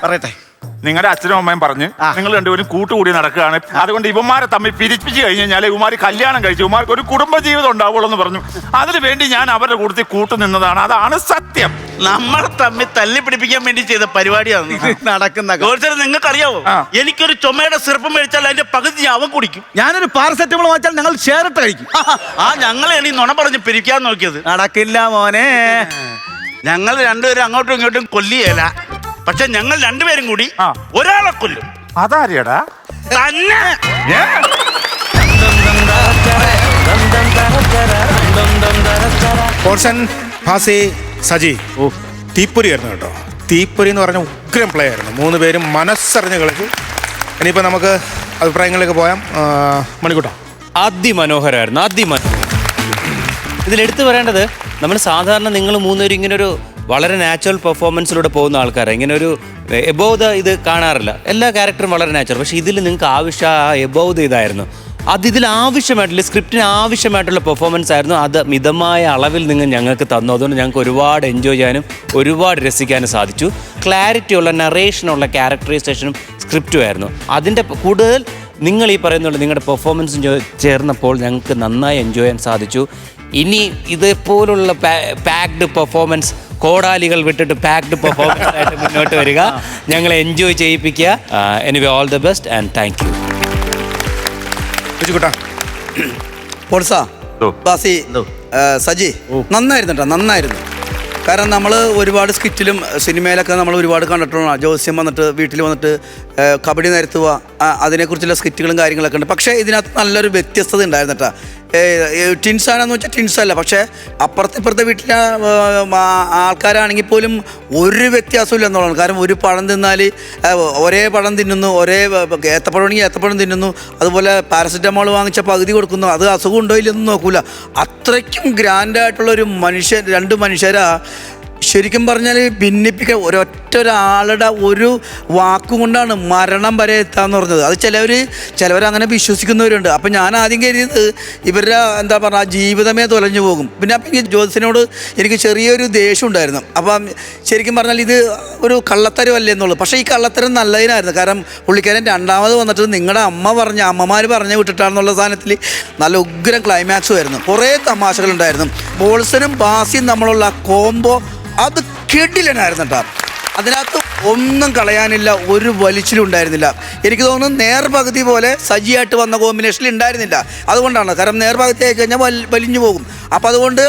നിങ്ങളുടെ അച്ഛനും അമ്മയും പറഞ്ഞ് നിങ്ങൾ രണ്ടുപേരും കൂട്ടുകൂടി നടക്കുകയാണ്. അതുകൊണ്ട് ഇവന്മാരെ തമ്മിൽ പിരിപ്പിച്ച് കഴിഞ്ഞ് കഴിഞ്ഞാൽ ഇവന്മാർ കല്യാണം കഴിച്ചു ഇവന്മാർക്ക് ഒരു കുടുംബ ജീവിതം ഉണ്ടാവുള്ളൂ എന്ന് പറഞ്ഞു. അതിനു വേണ്ടി ഞാൻ അവരുടെ കൂട്ടത്തിൽ കൂട്ടു നിന്നതാണ്. അതാണ് സത്യം. നമ്മൾ തമ്മിൽ തല്ലി പിടിപ്പിക്കാൻ വേണ്ടി ചെയ്ത പരിപാടിയാണ് നടക്കുന്ന. നിങ്ങൾക്ക് അറിയാവോ, എനിക്കൊരു ചുമയുടെ സിറപ്പ് മേടിച്ചാൽ അതിന്റെ പകുതി അവൻ കുടിക്കും. ഞാനൊരു പാരസെറ്റമോൾ വാങ്ങിച്ചാൽ ഞങ്ങൾ ഷെയറിട്ട് കഴിക്കും. ഞങ്ങളെയാണ് ഈ നുണ പറഞ്ഞ് പിരിക്കാൻ നോക്കിയത്. നടക്കില്ല മോനെ. ഞങ്ങൾ രണ്ടുപേരും അങ്ങോട്ടും ഇങ്ങോട്ടും കൊല്ലിയല്ല. പക്ഷെ ഞങ്ങൾ രണ്ടുപേരും കൂടി ഒരാളെ കൊല്ലും. അതാരിയടാ? തന്നെ. പോർഷൻ ഭാസി സജി തീപ്പൊരി ആയിരുന്നു കേട്ടോ. തീപ്പൊരി എന്ന് പറഞ്ഞ ഉഗ്രം പ്ലേ ആയിരുന്നു. 3 പേരും മനസ്സറിഞ്ഞ് കളിച്ചു. ഇനിയിപ്പോൾ നമുക്ക് അഭിപ്രായങ്ങളിലേക്ക് പോയാം. മണിക്കൂട്ടാ, അതിമനോഹരമായിരുന്നു. ഇതിലെടുത്തു പറയേണ്ടത്, നമ്മൾ സാധാരണ നിങ്ങൾ 3 പേരും ഇങ്ങനൊരു വളരെ നാച്ചുറൽ പെർഫോമൻസിലൂടെ പോകുന്ന ആൾക്കാരെ ഇങ്ങനെ ഒരു എബോവ് ദ ഇത് കാണാറില്ല. എല്ലാ ക്യാരക്ടറും വളരെ നാച്ചുറൽ. പക്ഷേ ഇതിൽ നിങ്ങൾക്ക് ആവശ്യം ആ എബോവ് ദ ഇതായിരുന്നു. അത് ഇതിൽ ആവശ്യമായിട്ടുള്ള സ്ക്രിപ്റ്റിന് ആവശ്യമായിട്ടുള്ള പെർഫോമൻസ് ആയിരുന്നു. അത് മിതമായ അളവിൽ നിങ്ങൾ ഞങ്ങൾക്ക് തന്നു. അതുകൊണ്ട് ഞങ്ങൾക്ക് ഒരുപാട് എൻജോയ് ചെയ്യാനും ഒരുപാട് രസിക്കാനും സാധിച്ചു. ക്ലാരിറ്റിയുള്ള നറേഷനുള്ള ക്യാരക്ടറൈസേഷനും സ്ക്രിപ്റ്റും ആയിരുന്നു. അതിൻ്റെ കൂടുതൽ നിങ്ങൾ ഈ പറയുന്നുള്ള നിങ്ങളുടെ പെർഫോമൻസും ചേർന്നപ്പോൾ ഞങ്ങൾക്ക് നന്നായി എൻജോയ് ചെയ്യാൻ സാധിച്ചു. ഇനി ഇതേപോലുള്ള പാക്ഡ് പെർഫോമൻസ്, കോടാലികൾ വിട്ടിട്ട് പാക്ഡ് പെർഫോമൻസ് ആയിട്ട് മുന്നോട്ട് വരിക, ഞങ്ങളെ എൻജോയ് ചെയ്യിപ്പിക്കുക. Anyway all the best and thank you. Polsa, Basi, Saji, നന്നായിരുന്നു കേട്ടോ, നന്നായിരുന്നു. കാരണം നമ്മൾ ഒരുപാട് സ്കിറ്റിലും സിനിമയിലൊക്കെ നമ്മൾ ഒരുപാട് കണ്ടിട്ടുള്ള ജോസ്യം വന്നിട്ട് വീട്ടിൽ വന്നിട്ട് കബഡി നിരത്തുക, അതിനെക്കുറിച്ചുള്ള സ്കിറ്റുകളും കാര്യങ്ങളൊക്കെ ഉണ്ട്. പക്ഷേ ഇതിനകത്ത് നല്ലൊരു വ്യത്യസ്തത ഉണ്ടായിരുന്നു കേട്ടോ. ടിൻസാണെന്ന് വെച്ചാൽ ടിൻസല്ല, പക്ഷേ അപ്പുറത്തെ വീട്ടിലെ ആൾക്കാരാണെങ്കിൽ പോലും ഒരു വ്യത്യാസമില്ല എന്നുള്ളതാണ്. കാരണം ഒരു പഴം തിന്നാൽ ഒരേ പഴം തിന്നുന്നു, ഒരേ ഏത്തപ്പഴമാണെങ്കിൽ ഏത്തപ്പഴം തിന്നുന്നു, അതുപോലെ പാരസെറ്റമോൾ വാങ്ങിച്ച പകുതി കൊടുക്കുന്നു, അത് അസുഖം ഉണ്ടോ ഇല്ലെന്ന് നോക്കൂല. അത്രയ്ക്കും ഗ്രാൻഡായിട്ടുള്ളൊരു രണ്ട് മനുഷ്യരാ ശരിക്കും പറഞ്ഞാൽ ഭിന്നിപ്പിക്കാൻ ഒരൊറ്റൊരാളുടെ ഒരു വാക്കുകൊണ്ടാണ് മരണം വരെ എത്താന്ന് പറഞ്ഞത്. അത് ചിലവരങ്ങനെ വിശ്വസിക്കുന്നവരുണ്ട്. അപ്പം ഞാൻ ആദ്യം കരുതിയത് ഇവരുടെ എന്താ പറയുക ജീവിതമേ തൊലഞ്ഞു പോകും. പിന്നെ അപ്പം എനിക്ക് ജ്യോതിസിനോട് എനിക്ക് ചെറിയൊരു ദേഷ്യം ഉണ്ടായിരുന്നു. അപ്പം ശരിക്കും പറഞ്ഞാൽ ഇത് ഒരു കള്ളത്തരമല്ലേ എന്നുള്ളൂ. പക്ഷേ ഈ കള്ളത്തരം നല്ലതിനായിരുന്നു. കാരണം പുള്ളിക്കാരൻ രണ്ടാമത് വന്നിട്ട് നിങ്ങളുടെ അമ്മമാർ പറഞ്ഞു വിട്ടിട്ടാണെന്നുള്ള സാധനത്തിൽ നല്ല ഉഗ്രം ക്ലൈമാക്സും ആയിരുന്നു. കുറേ തമാശകളുണ്ടായിരുന്നു. ബോൾസനും ബാസിയും നമ്മളുള്ള കോംബോ അത് കിടിലനായിരുന്നു കേട്ടോ. അതിനകത്ത് ഒന്നും കളയാനില്ല, ഒരു വലിച്ചിലും ഉണ്ടായിരുന്നില്ല. എനിക്ക് തോന്നുന്നു നേർപകുതി പോലെ സജിയായിട്ട് വന്ന കോമ്പിനേഷനിൽ ഉണ്ടായിരുന്നില്ല. അതുകൊണ്ടാണ്, കാരണം നേർപകുതി ആയി കഴിഞ്ഞാൽ വലിഞ്ഞു പോകും. അപ്പം അതുകൊണ്ട്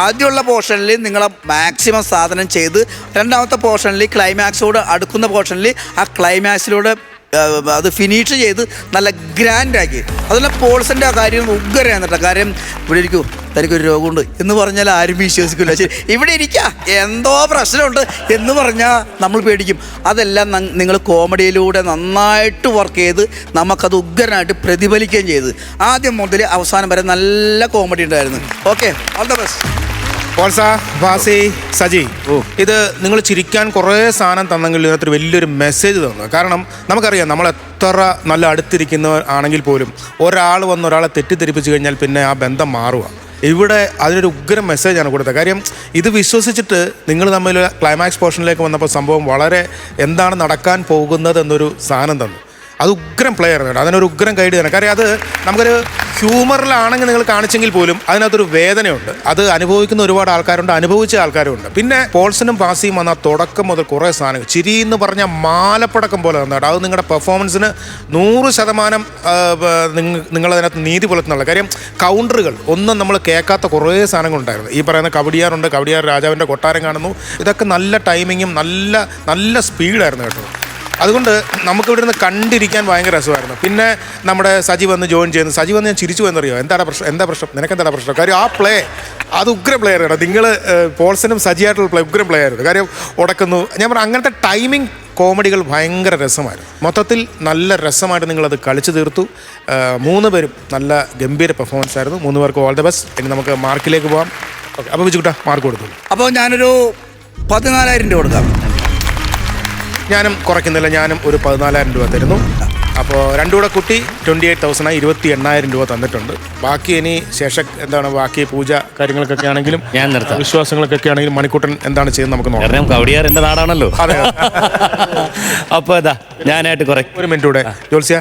ആദ്യമുള്ള പോർഷനിൽ നിങ്ങൾ മാക്സിമം സാധനം ചെയ്ത് രണ്ടാമത്തെ പോർഷനിൽ ക്ലൈമാക്സോട് അടുക്കുന്ന പോർഷനിൽ ആ ക്ലൈമാക്സിലൂടെ അത് ഫിനിഷ് ചെയ്ത് നല്ല ഗ്രാൻഡാക്കി. അതുപോലെ പോൾസിൻ്റെ ആ കാര്യം ഉഗ്രയാണ് കേട്ടോ. കാര്യം ഇവിടെ ഇരിക്കൂ, തനിക്കൊരു രോഗമുണ്ട് എന്ന് പറഞ്ഞാൽ ആരും വിശ്വസിക്കില്ല. ശരി, ഇവിടെ ഇരിക്കുക, എന്തോ പ്രശ്നമുണ്ട് എന്ന് പറഞ്ഞാൽ നമ്മൾ പേടിക്കും. അതെല്ലാം നിങ്ങൾ കോമഡിയിലൂടെ നന്നായിട്ട് വർക്ക് ചെയ്ത് നമുക്കത് ഉഗ്രനായിട്ട് പ്രതിഫലിക്കുകയും ചെയ്ത് ആദ്യം മുതൽ അവസാനം വരെ നല്ല കോമഡി ഉണ്ടായിരുന്നു. Okay, all the best. Polsa, Vasi, Saji, ഇത് നിങ്ങൾ ചിരിക്കാൻ കുറേ സാധനം തന്നെങ്കിൽ ഇതിനകത്തൊരു വലിയൊരു മെസ്സേജ് തന്നു. കാരണം നമുക്കറിയാം, നമ്മൾ എത്ര നല്ല അടുത്തിരിക്കുന്നവർ ആണെങ്കിൽ പോലും ഒരാൾ വന്ന് ഒരാളെ തെറ്റിദ്ധരിപ്പിച്ച് കഴിഞ്ഞാൽ പിന്നെ ആ ബന്ധം മാറുക. ഇവിടെ അതിനൊരു ഉഗ്രം മെസ്സേജാണ് കൊടുത്തത്. കാര്യം ഇത് വിശ്വസിച്ചിട്ട് നിങ്ങൾ തമ്മിൽ ക്ലൈമാക്സ് പോർഷനിലേക്ക് വന്നപ്പോൾ സംഭവം വളരെ എന്താണ് നടക്കാൻ പോകുന്നത് എന്നൊരു സാധനം തന്നു. അത് ഉഗ്രം പ്ലെയർ ആണ്, അതിനൊരു ഉഗ്രം ഗൈഡ് തന്നെ. കാര്യം അത് നമുക്കൊരു ഹ്യൂമറിലാണെങ്കിൽ നിങ്ങൾ കാണിച്ചെങ്കിൽ പോലും അതിനകത്തൊരു വേദനയുണ്ട്. അത് അനുഭവിക്കുന്ന ഒരുപാട് ആൾക്കാരുണ്ട്, അനുഭവിച്ച ആൾക്കാരുണ്ട്. പിന്നെ പോൾസനും പാസിയും വന്ന തുടക്കം മുതൽ കുറേ സാധനങ്ങൾ ചിരി എന്ന് പറഞ്ഞാൽ മാലപ്പടക്കം പോലെ തന്നിട്ട് അത് നിങ്ങളുടെ പെർഫോമൻസിന് 100% നിങ്ങളതിനകത്ത് നീതി പുലർത്തുന്നുള്ള കാര്യം. കൗണ്ടറുകൾ ഒന്നും നമ്മൾ കേൾക്കാത്ത കുറേ സാധനങ്ങളുണ്ടായിരുന്നു. ഈ പറയുന്ന കബഡിയാറുണ്ട്, കബഡിയാർ രാജാവിൻ്റെ കൊട്ടാരം കാണുന്നു. ഇതൊക്കെ നല്ല ടൈമിങ്ങും നല്ല സ്പീഡായിരുന്നു കേട്ടോ. അതുകൊണ്ട് നമുക്കിവിടെ നിന്ന് കണ്ടിരിക്കാൻ ഭയങ്കര രസമായിരുന്നു. പിന്നെ നമ്മുടെ സജി വന്ന് ജോയിൻ ചെയ്യുന്നു. സജി വന്ന് ഞാൻ ചിരിച്ചു എന്നറിയോ, എന്താ പ്രശ്നം, നിനക്കെന്താ പ്രശ്നം? കാര്യം ആ പ്ലേ അത് ഉഗ്രം പ്ലെയർ ആണ്. നിങ്ങൾ പോൾസനും സജിയായിട്ടുള്ള ഉഗ്രം പ്ലേ ആയിരുന്നു. കാര്യം ഉടക്കുന്നു. ഞാൻ പറഞ്ഞു, അങ്ങനത്തെ ടൈമിംഗ് കോമഡികൾ ഭയങ്കര രസമായിരുന്നു. മൊത്തത്തിൽ നല്ല രസമായിട്ട് നിങ്ങളത് കളിച്ചു തീർത്തു. 3 പേരും നല്ല ഗംഭീര പെർഫോമൻസ് ആയിരുന്നു. 3 പേർക്ക് ഓൾ ദ ബെസ്റ്റ്. ഇനി നമുക്ക് മാർക്കിലേക്ക് പോകാം. ഓക്കെ, അപ്പോൾ വിജുക്കുട്ടാ മാർക്ക് കൊടുത്തു. അപ്പോൾ ഞാനൊരു 14,000 രൂപ കൊടുക്കാം. ഞാനും കുറയ്ക്കുന്നില്ല, ഞാനും ഒരു 14,000 രൂപ തരുന്നു. അപ്പോൾ രണ്ടും കൂടെ കുട്ടി 28,000 28,000 രൂപ തന്നിട്ടുണ്ട്. ബാക്കി ഇനി ശേഷം എന്താണ് ബാക്കി പൂജ കാര്യങ്ങൾക്കൊക്കെ ആണെങ്കിലും ഞാൻ നിർത്താം. വിശ്വാസങ്ങൾക്കൊക്കെ ആണെങ്കിലും മണിക്കൂട്ടൻ എന്താണ് ചെയ്യുന്നത് നമുക്ക് നോക്കാം. കാരണം കവടിയാർ എൻ്റെ നാടാണല്ലോ. അതെ. അപ്പോൾ അതാ ഞാനായിട്ട് ഒരു മിനിറ്റ് കൂടെ ജോത്സ്യ,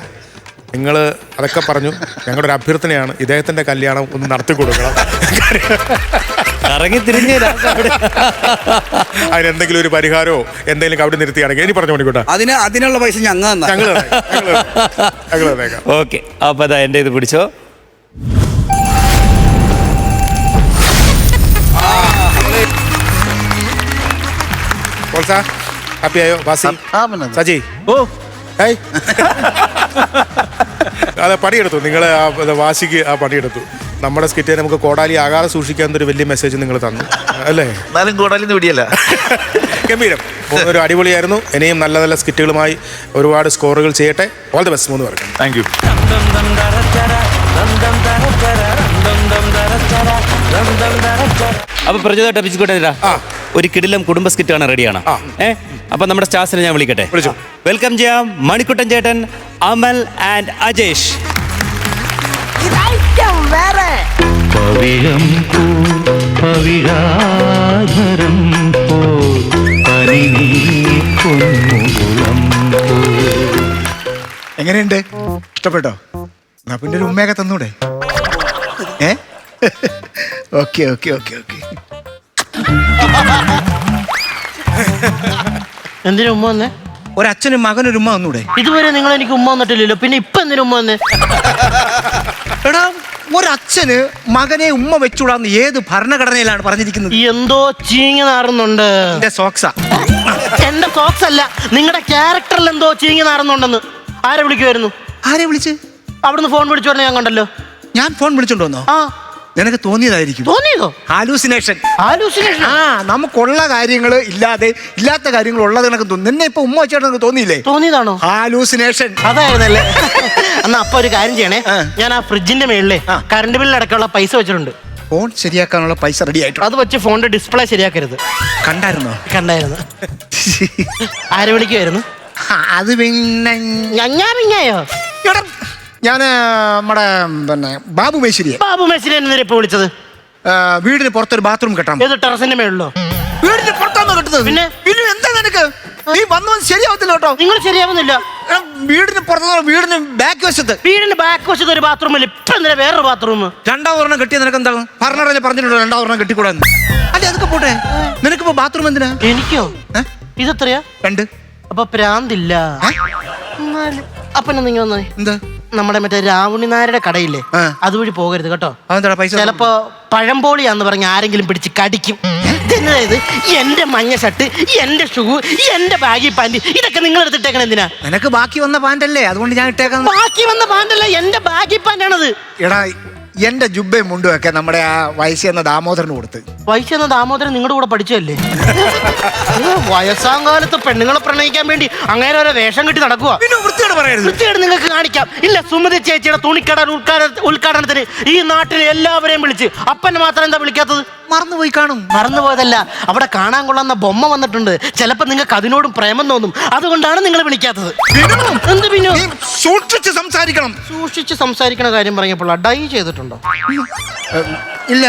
നിങ്ങൾ അതൊക്കെ പറഞ്ഞു. ഞങ്ങളുടെ ഒരു അഭ്യർത്ഥനയാണ്, ഇദ്ദേഹത്തിൻ്റെ കല്യാണം ഒന്ന് നടത്തി കൊടുക്കണം. ഇറങ്ങി തിരിഞ്ഞ് അതിനെന്തെങ്കിലും ഒരു പരിഹാരമോ എന്തെങ്കിലും അവിടെ നിർത്തിയാണെങ്കിൽ ഇനി പറഞ്ഞു മണിക്കൂട്ടാ. അതിനുള്ള പൈസ ഞങ്ങൾ ഓക്കെ. അപ്പോൾ അതാ എൻ്റെ ഇത് പിടിച്ചോ. ഹാപ്പി ആയോ ബാസി? സജി ഏയ് അതെ, പണിയെടുത്തു നിങ്ങൾ വാശിക്ക്. ആ പണിയെടുത്തു. നമ്മുടെ സ്കിറ്റിനെ നമുക്ക് കോടാലി ആകാതെ സൂക്ഷിക്കാൻ ഒരു വലിയ മെസ്സേജ് നിങ്ങൾ തന്നു അല്ലേ? എന്നാലും കോടാലി പിടിയല്ല. ഗംഭീരം, ഒരു അടിപൊളിയായിരുന്നു. ഇനിയും നല്ല നല്ല സ്കിറ്റുകളുമായി ഒരുപാട് സ്കോറുകൾ ചെയ്യട്ടെ. ഓൾ ദി ബെസ്റ്റ് 3 പേർക്ക്. Thank you. അപ്പൊ പ്രചോദനം ബിജുക്കുട്ടനാ ഒരു കിടിലം കുടുംബ സ്കിറ്റാണ്, റെഡിയാണ്. അപ്പൊ നമ്മുടെ സ്റ്റാഫിനെ ഞാൻ വിളിക്കട്ടെ. വിളിച്ചു. വെൽക്കം ചെയ്യാം മണിക്കുട്ടൻ ചേട്ടൻ, അമൽ ആൻഡ് അജേഷ്. പവിഴം പൂ പവിഴാധരം പോ പനിനീ പൊന്മുകുളം പോ. എങ്ങനെയുണ്ട്? ഇഷ്ടപ്പെട്ടോ? എന്നാ പിന്നെ ഒരു ഉമ്മയൊക്കെ തന്നൂടെ? Okay okay okay okay. എന്തിനു ഉമ്മ വന്നേ? ഒരച്ഛനും മകനൊരു ഉമ്മ തന്നൂടെ? ഇതുവരെ നിങ്ങൾ എനിക്ക് ഉമ്മ വന്നിട്ടില്ലല്ലോ, പിന്നെ ഇപ്പൊ എന്തിനു ഉമ്മ വന്നേ? എടാ, ഒരച്ഛന് മകനെ ഉമ്മ വെച്ചുകൂടാന്ന് ഏത് ഭരണഘടനയിലാണ് പറഞ്ഞിരിക്കുന്നത്? എന്തോ ചീങ്ങി നാറുന്നുണ്ട്. എന്റെ സോക്സാ. എന്റെ സോക്സ് അല്ല, നിങ്ങളുടെ ക്യാരക്ടറിൽ എന്തോ ചീങ്ങി നാറുന്നുണ്ടെന്ന്. ആരെ വിളിക്കുമായിരുന്നു? ആരെ വിളിച്ച്? അവിടുന്ന് ഫോൺ വിളിച്ചു പറഞ്ഞ ഞാൻ കണ്ടല്ലോ. ഞാൻ ഫോൺ വിളിച്ചോണ്ട് വന്നോ? ആ, നിനക്ക് തോന്നിയതായിരിക്കും. തോന്നിയതോ? ഹാലൂസിനേഷൻ. ഹാലൂസിനേഷൻ. ആ, നമുക്കുള്ള കാര്യങ്ങൾ ഇല്ലാതെ ഇല്ലാത്ത കാര്യങ്ങൾ ഉള്ളത് നിനക്ക് തോന്നുന്നു. നിന്നെ ഇപ്പൊ ഉമ്മ വെച്ചാൽ നിനക്ക് തോന്നിയില്ലേ? തോന്നിയതാണോ? ഹാലൂസിനേഷൻ. അതായിരുന്നല്ലേ? എന്നാ അപ്പൊ ഒരു കാര്യം ചെയ്യണേ, ഞാൻ ആ ഫ്രിഡ്ജിന്റെ മേളിലെ കറണ്ട് ബില്ലടക്കമുള്ള പൈസ വെച്ചിട്ടുണ്ട്. ഫോൺ ശരിയാക്കാനുള്ള പൈസ റെഡി ആയിട്ടുണ്ട്. അത് വെച്ച് ഫോണിന്റെ ഡിസ്പ്ലേ ശരിയാക്കരുത്. കണ്ടായിരുന്നോ? കണ്ടായിരുന്നു. ആരെ വിളിക്കുമായിരുന്നു? അത് പിന്നെ ഞഞ്ഞായോ? എടാ, ഞാന് നമ്മുടെ പിന്നെ ബാബു മേശ്ശേരിയെ. ബാബു മേശ്ശേരി എന്തിനാ ഇപ്പൊ വിളിച്ചത്? വീടിന് പുറത്തൊരു ബാത്റൂം കെട്ടാം. ഏത് ടെറസിന്റെ മേളിലോ? വീടിന് പുറത്താണോ കെട്ടുന്നത്? പിന്നെ എന്താ നിനക്ക്? നീ വന്നു ശരിയാവത്തില്ല കേട്ടോ. നിങ്ങൾ ശരിയാവുന്നില്ല. എടാ, വീടിന് പുറത്തു, വീടിന് ബാക്ക് വശത്ത്. വീടിന്റെ ബാക്ക് വശത്ത് ഒരു ബാത്റൂം ഇല്ല, ഇപ്പൊ എന്തിനാ വേറൊരു ബാത്റൂം? രണ്ടാമതൊരെണ്ണം കെട്ടിയ നിനക്ക് എന്താണ്? ഭരണഘടന പറഞ്ഞിട്ടുണ്ടോ രണ്ടാമതൊരെണ്ണം കെട്ടിക്കൂടാന്ന്? അല്ലെ, അതൊക്കെ പോട്ടെ. നിനക്കിപ്പോ ബാത്റൂം എന്തിനാ? എനിക്കോ? ഇതെത്രയാ? 2. അപ്പൊ പ്രാന്തില്ല. അപ്പനെ നിങ്ങൾ വന്നേ. എന്താ? നമ്മുടെ മറ്റേ രാവണിനാരുടെ കടയില്ലേ, അതുവഴി പോകരുത് കേട്ടോ. അതെന്താ പൈസ? ചിലപ്പോ പഴംപോളിയാന്ന് പറഞ്ഞ ആരെങ്കിലും പിടിച്ച് കടിക്കും. ഇതെന്തായത്? എന്റെ മഞ്ഞ ഷർട്ട്, എന്റെ ഷൂ, എന്റെ ബാഗി പാന്റ്, ഇതൊക്കെ നിങ്ങൾ എടുത്തിട്ടേക്കണ എന്തിനാ? നിനക്ക് ബാക്കി വന്ന പാൻ്റല്ലേ, അതുകൊണ്ട് ഞാൻ ഇട്ടേക്കാം. ബാക്കി വന്ന പാന്റല്ല, എന്റെ ബാഗി പാന്റാണത്. എടാ, എന്റെ ജുബയും മുണ്ടുമൊക്കെ നമ്മുടെ ആ വയസ്സ് എന്ന ദാമോദരന് കൊടുത്ത്. വയസ്സ് എന്ന ദാമോദരൻ നിങ്ങളുടെ കൂടെ പഠിച്ചല്ലേ? വയസ്സാം കാലത്ത് പെണ്ണുങ്ങളെ പ്രണയിക്കാൻ വേണ്ടി അങ്ങനെ ഓരോ വേഷം കെട്ടി നടക്കുക. വൃത്തിയോട് പറയരുത്. വൃത്തിയോട് നിങ്ങൾക്ക് കാണിക്കാം. ഇല്ല, സുമതി ചേച്ചിയുടെ തുണിക്കട ഉദ്ഘാടനത്തിന് ഈ നാട്ടിലെ എല്ലാവരെയും വിളിച്ച്, അപ്പനെ മാത്രം എന്താ വിളിക്കാത്തത്? മറന്നുപോയി കാണും. മറന്നുപോയതല്ല, അവിടെ കാണാൻ കൊള്ളുന്ന ബൊമ്മ വന്നിട്ടുണ്ട്. ചിലപ്പോ നിങ്ങൾക്ക് അതിനോടും പ്രേമം തോന്നും, അതുകൊണ്ടാണ് നിങ്ങൾ വിളിക്കാത്തത്. എന്ത് പിന്നെ? സൂക്ഷിച്ച് സംസാരിക്കണം. സൂക്ഷിച്ച് സംസാരിക്കണ കാര്യം പറഞ്ഞപ്പോൾ ഡൈ ചെയ്തിട്ടുണ്ടോ? ഇല്ല.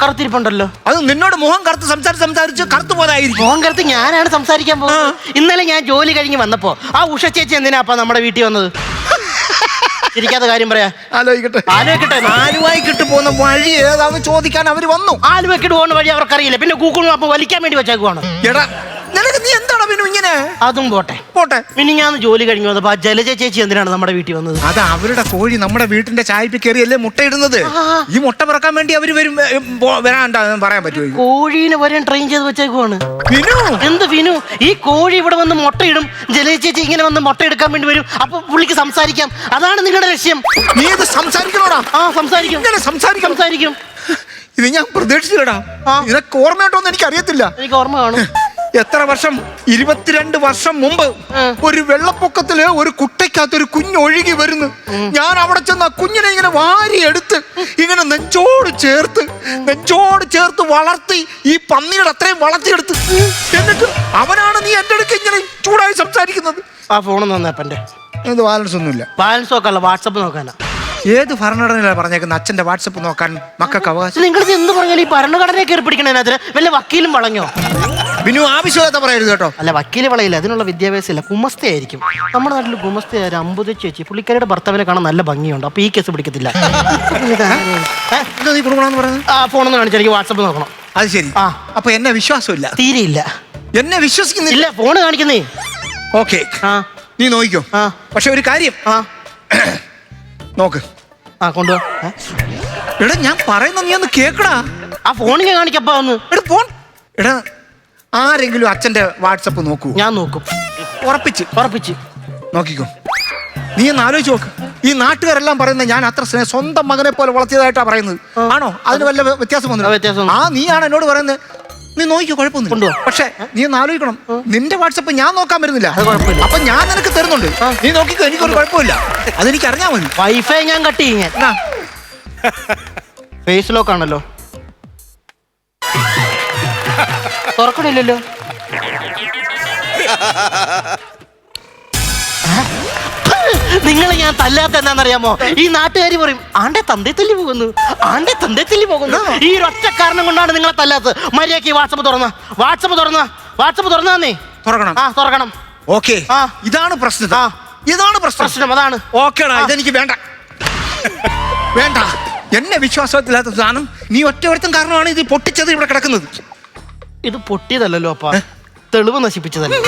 കറുത്തിരിപ്പുണ്ടല്ലോ. അത് നിന്നോട് മുഖം കറുത്ത് സംസാരിച്ച് കറുത്തു പോയതായിരിക്കും. മുഖം കറുത്ത് ഞാനാണ് സംസാരിക്കാൻ പോകുന്നത്. ഇന്നലെ ഞാൻ ജോലി കഴിഞ്ഞ് വന്നപ്പോ ആ ഉഷ ചേച്ചി എന്തിനാ അപ്പൊ നമ്മുടെ വീട്ടിൽ വന്നത്? ചിരിക്കാത്ത കാര്യം പറയാ. ആലോചിക്കട്ടെ. ആലുവായിക്കിട്ട് പോകുന്ന വഴി ഏതാന്ന് ചോദിക്കാൻ അവര് വന്നു. ആലുവയ്ക്കിട്ട് പോകുന്ന വഴി അവർക്കറിയില്ല, പിന്നെ ഗൂഗിൾ മാപ്പ് വലിക്കാൻ വേണ്ടി വെച്ചേക്കുവാണ്. എടാ, നിനക്ക് നീ എന്താണ് പിന്നെ ഇങ്ങനെ? അതും പോട്ടെ. പിന്നെ ഞാൻ ജോലി കഴിഞ്ഞു വന്നപ്പോ ആ ജലജ ചേച്ചി എന്തിനാണ് നമ്മുടെ വീട്ടിൽ വന്നത്? അത് അവരുടെ കോഴി നമ്മുടെ വീട്ടിന്റെ ചായപ്പിൽ കയറിയല്ലേ മുട്ടയിടുന്നത്. ഈ മുട്ട പിറക്കാൻ വേണ്ടി അവര് വരാണ്ടാ പറയാൻ പറ്റുമോ? കോഴീനെ വരാൻ ട്രെയിൻ ചെയ്ത് വെച്ചേക്കുവാണ്. എന്ത് വിനു? ഈ കോഴി ഇവിടെ വന്ന് മുട്ടയിടും, ജലജ ചേച്ചി ഇങ്ങനെ വന്ന് മുട്ട എടുക്കാൻ വേണ്ടി വരും. അപ്പൊ പുള്ളിക്ക് സംസാരിക്കാം. അതാണ് നിങ്ങളുടെ ലക്ഷ്യം. നീ ഇത് സംസാരിക്കണോടാ? ആ, സംസാരിക്കും. സംസാരിക്കും. ഇത് ഞാൻ പ്രതീക്ഷിച്ചില്ലടാ. ഇതൊക്കെ ഓർമ്മയുണ്ടോന്ന് എനിക്ക് അറിയത്തില്ല. എനിക്ക് ഓർമ്മ കാണും. എത്ര വർഷം? 22 വർഷം മുമ്പ് ഒരു വെള്ളപ്പൊക്കത്തില് ഒരു കുട്ടയ്ക്കകത്ത് ഒരു കുഞ്ഞ് ഒഴുകി വരുന്നു. ഞാൻ അവിടെ ചെന്ന് ആ കുഞ്ഞിനെ ഇങ്ങനെ വാരി എടുത്ത് ഇങ്ങനെ നെഞ്ചോട് ചേർത്ത് വളർത്തി ഈ പന്നിയുടെ അത്രയും വളർത്തിയെടുത്ത്. എന്നിട്ട് അവനാണ് നീ എന്റെ അടുക്ക് ഇങ്ങനെ ചൂടായി സംസാരിക്കുന്നത്. ആ ഫോൺ തന്നപ്പന്റെ ഇത് ബാലൻസ് ഒന്നുമില്ല. ബാലൻസ് നോക്കാനല്ല, വാട്സപ്പ് നോക്കാനാ. ഏത് ഭരണഘടനയിലാണ് പറഞ്ഞേക്കുന്നത് അച്ഛന്റെ വാട്സപ്പ് നോക്കാൻ മക്കൾക്ക് അവകാശം? നിങ്ങൾ എന്ത് പറഞ്ഞാലും ഈ ഭരണഘടനയെ കയറി പിടിക്കണതിനകത്ത് വല്ല വക്കീലും വളഞ്ഞോ? ബിനു, ആവശ്യമില്ലാത്ത പറയരുത് കേട്ടോ. അല്ല, വക്കീല് വളയില്ല, അതിനുള്ള വിദ്യാഭ്യാസം ഇല്ല. ഗുമസ്തയായിരിക്കും. നമ്മുടെ നാട്ടിൽ ഗുമസ്തയായ അമ്പുത ചേച്ചി, പുള്ളിക്കാരുടെ ഭർത്താവിനെ കാണാൻ നല്ല ഭംഗിയുണ്ട്. അപ്പൊ ഈ കേസ് പിടിക്കത്തില്ല. നീ കൊടുക്കണമെന്ന് പറയുന്നത്? ആ, ഫോണൊന്ന് കാണിച്ചാൽ എനിക്ക് വാട്സപ്പ് നോക്കണം. അത് ശരി. അപ്പൊ എന്നെ വിശ്വാസമില്ല? തീരെയില്ല. എന്നെ വിശ്വസിക്കുന്നില്ല? ഇല്ല, ഫോണ് കാണിക്കുന്നേ. ഓക്കെ, ആ, നീ നോക്കിക്കോ. പക്ഷെ ഒരു കാര്യം. നോക്ക്. കൊണ്ടുപോ. എടാ, ഞാൻ പറയുന്ന നീ ഒന്ന് കേക്കടാ. ആ ഫോണിങ്ങനെ കാണിക്കപ്പാ ഒന്ന്. എടാ, ആരെങ്കിലും അച്ഛന്റെ വാട്സപ്പ് നോക്കൂ? ഞാൻ നോക്കും. ഉറപ്പിച്ച് നോക്കിക്കോ. നീ ഒന്ന് ആലോചിച്ച് നോക്ക്. ഈ നാട്ടുകാരെല്ലാം പറയുന്നത് ഞാൻ അത്ര സ്വന്തം മകനെ പോലെ വളർത്തിയതായിട്ടാ പറയുന്നത്. ആണോ? അതിന് വല്ല വ്യത്യാസം വന്നു? നീയാണ് എന്നോട് പറയുന്നത്. നീ നോക്കിക്കോ, കുഴപ്പമൊന്നുമില്ല. പക്ഷെ നീ ഒന്ന് ആലോചിക്കണം, നിന്റെ വാട്സപ്പ് ഞാൻ നോക്കാൻ വരുന്നില്ല. അപ്പൊ ഞാൻ നിനക്ക് തരുന്നുണ്ട്, നീ നോക്കിക്കോ. എനിക്കൊരു കുഴപ്പമില്ല, അതെനിക്ക് അറിഞ്ഞാൽ മതി. വൈഫൈ ഞാൻ കട്ട് ചെയ്യും. ഫേസ് ലോക്ക് ആണല്ലോ, തുറക്കണില്ലല്ലോ. നിങ്ങളെ ഞാൻ തല്ലാത്ത എന്നാന്നറിയാമോ? ഈ നാട്ടുകാർ പറയും ആണ്ടെ തന്തേ തല്ലി പോകുന്നു, ആണ്ടെ തന്തേ തല്ലി പോകുന്നു. ഈ ഒറ്റ കാരണം കൊണ്ടാണ് നിങ്ങളെ തല്ലാത്തത്. മര്യാദയ്ക്ക് വാട്സപ്പ് തുറന്നേ. തുറക്കണം. ആ തുറക്കണം. ഓക്കെ, ആ. ഇതാണ് പ്രശ്നം. ആ ഇതാണ് പ്രശ്നം. പ്രശ്നം അതാണ്. ഓക്കേടാ, ഇതെനിക്ക് വേണ്ട. വേണ്ട, എന്നെ വിശ്വാസത്തില്ലാത്ത സാധനം നീ ഒറ്റ കാരണമാണ് ഇത് പൊട്ടിച്ചത് ഇവിടെ കിടക്കുന്നത്. ഇത് പൊട്ടിയതല്ലോ അപ്പ, തെളിവ് നശിപ്പിച്ചതല്ലേ.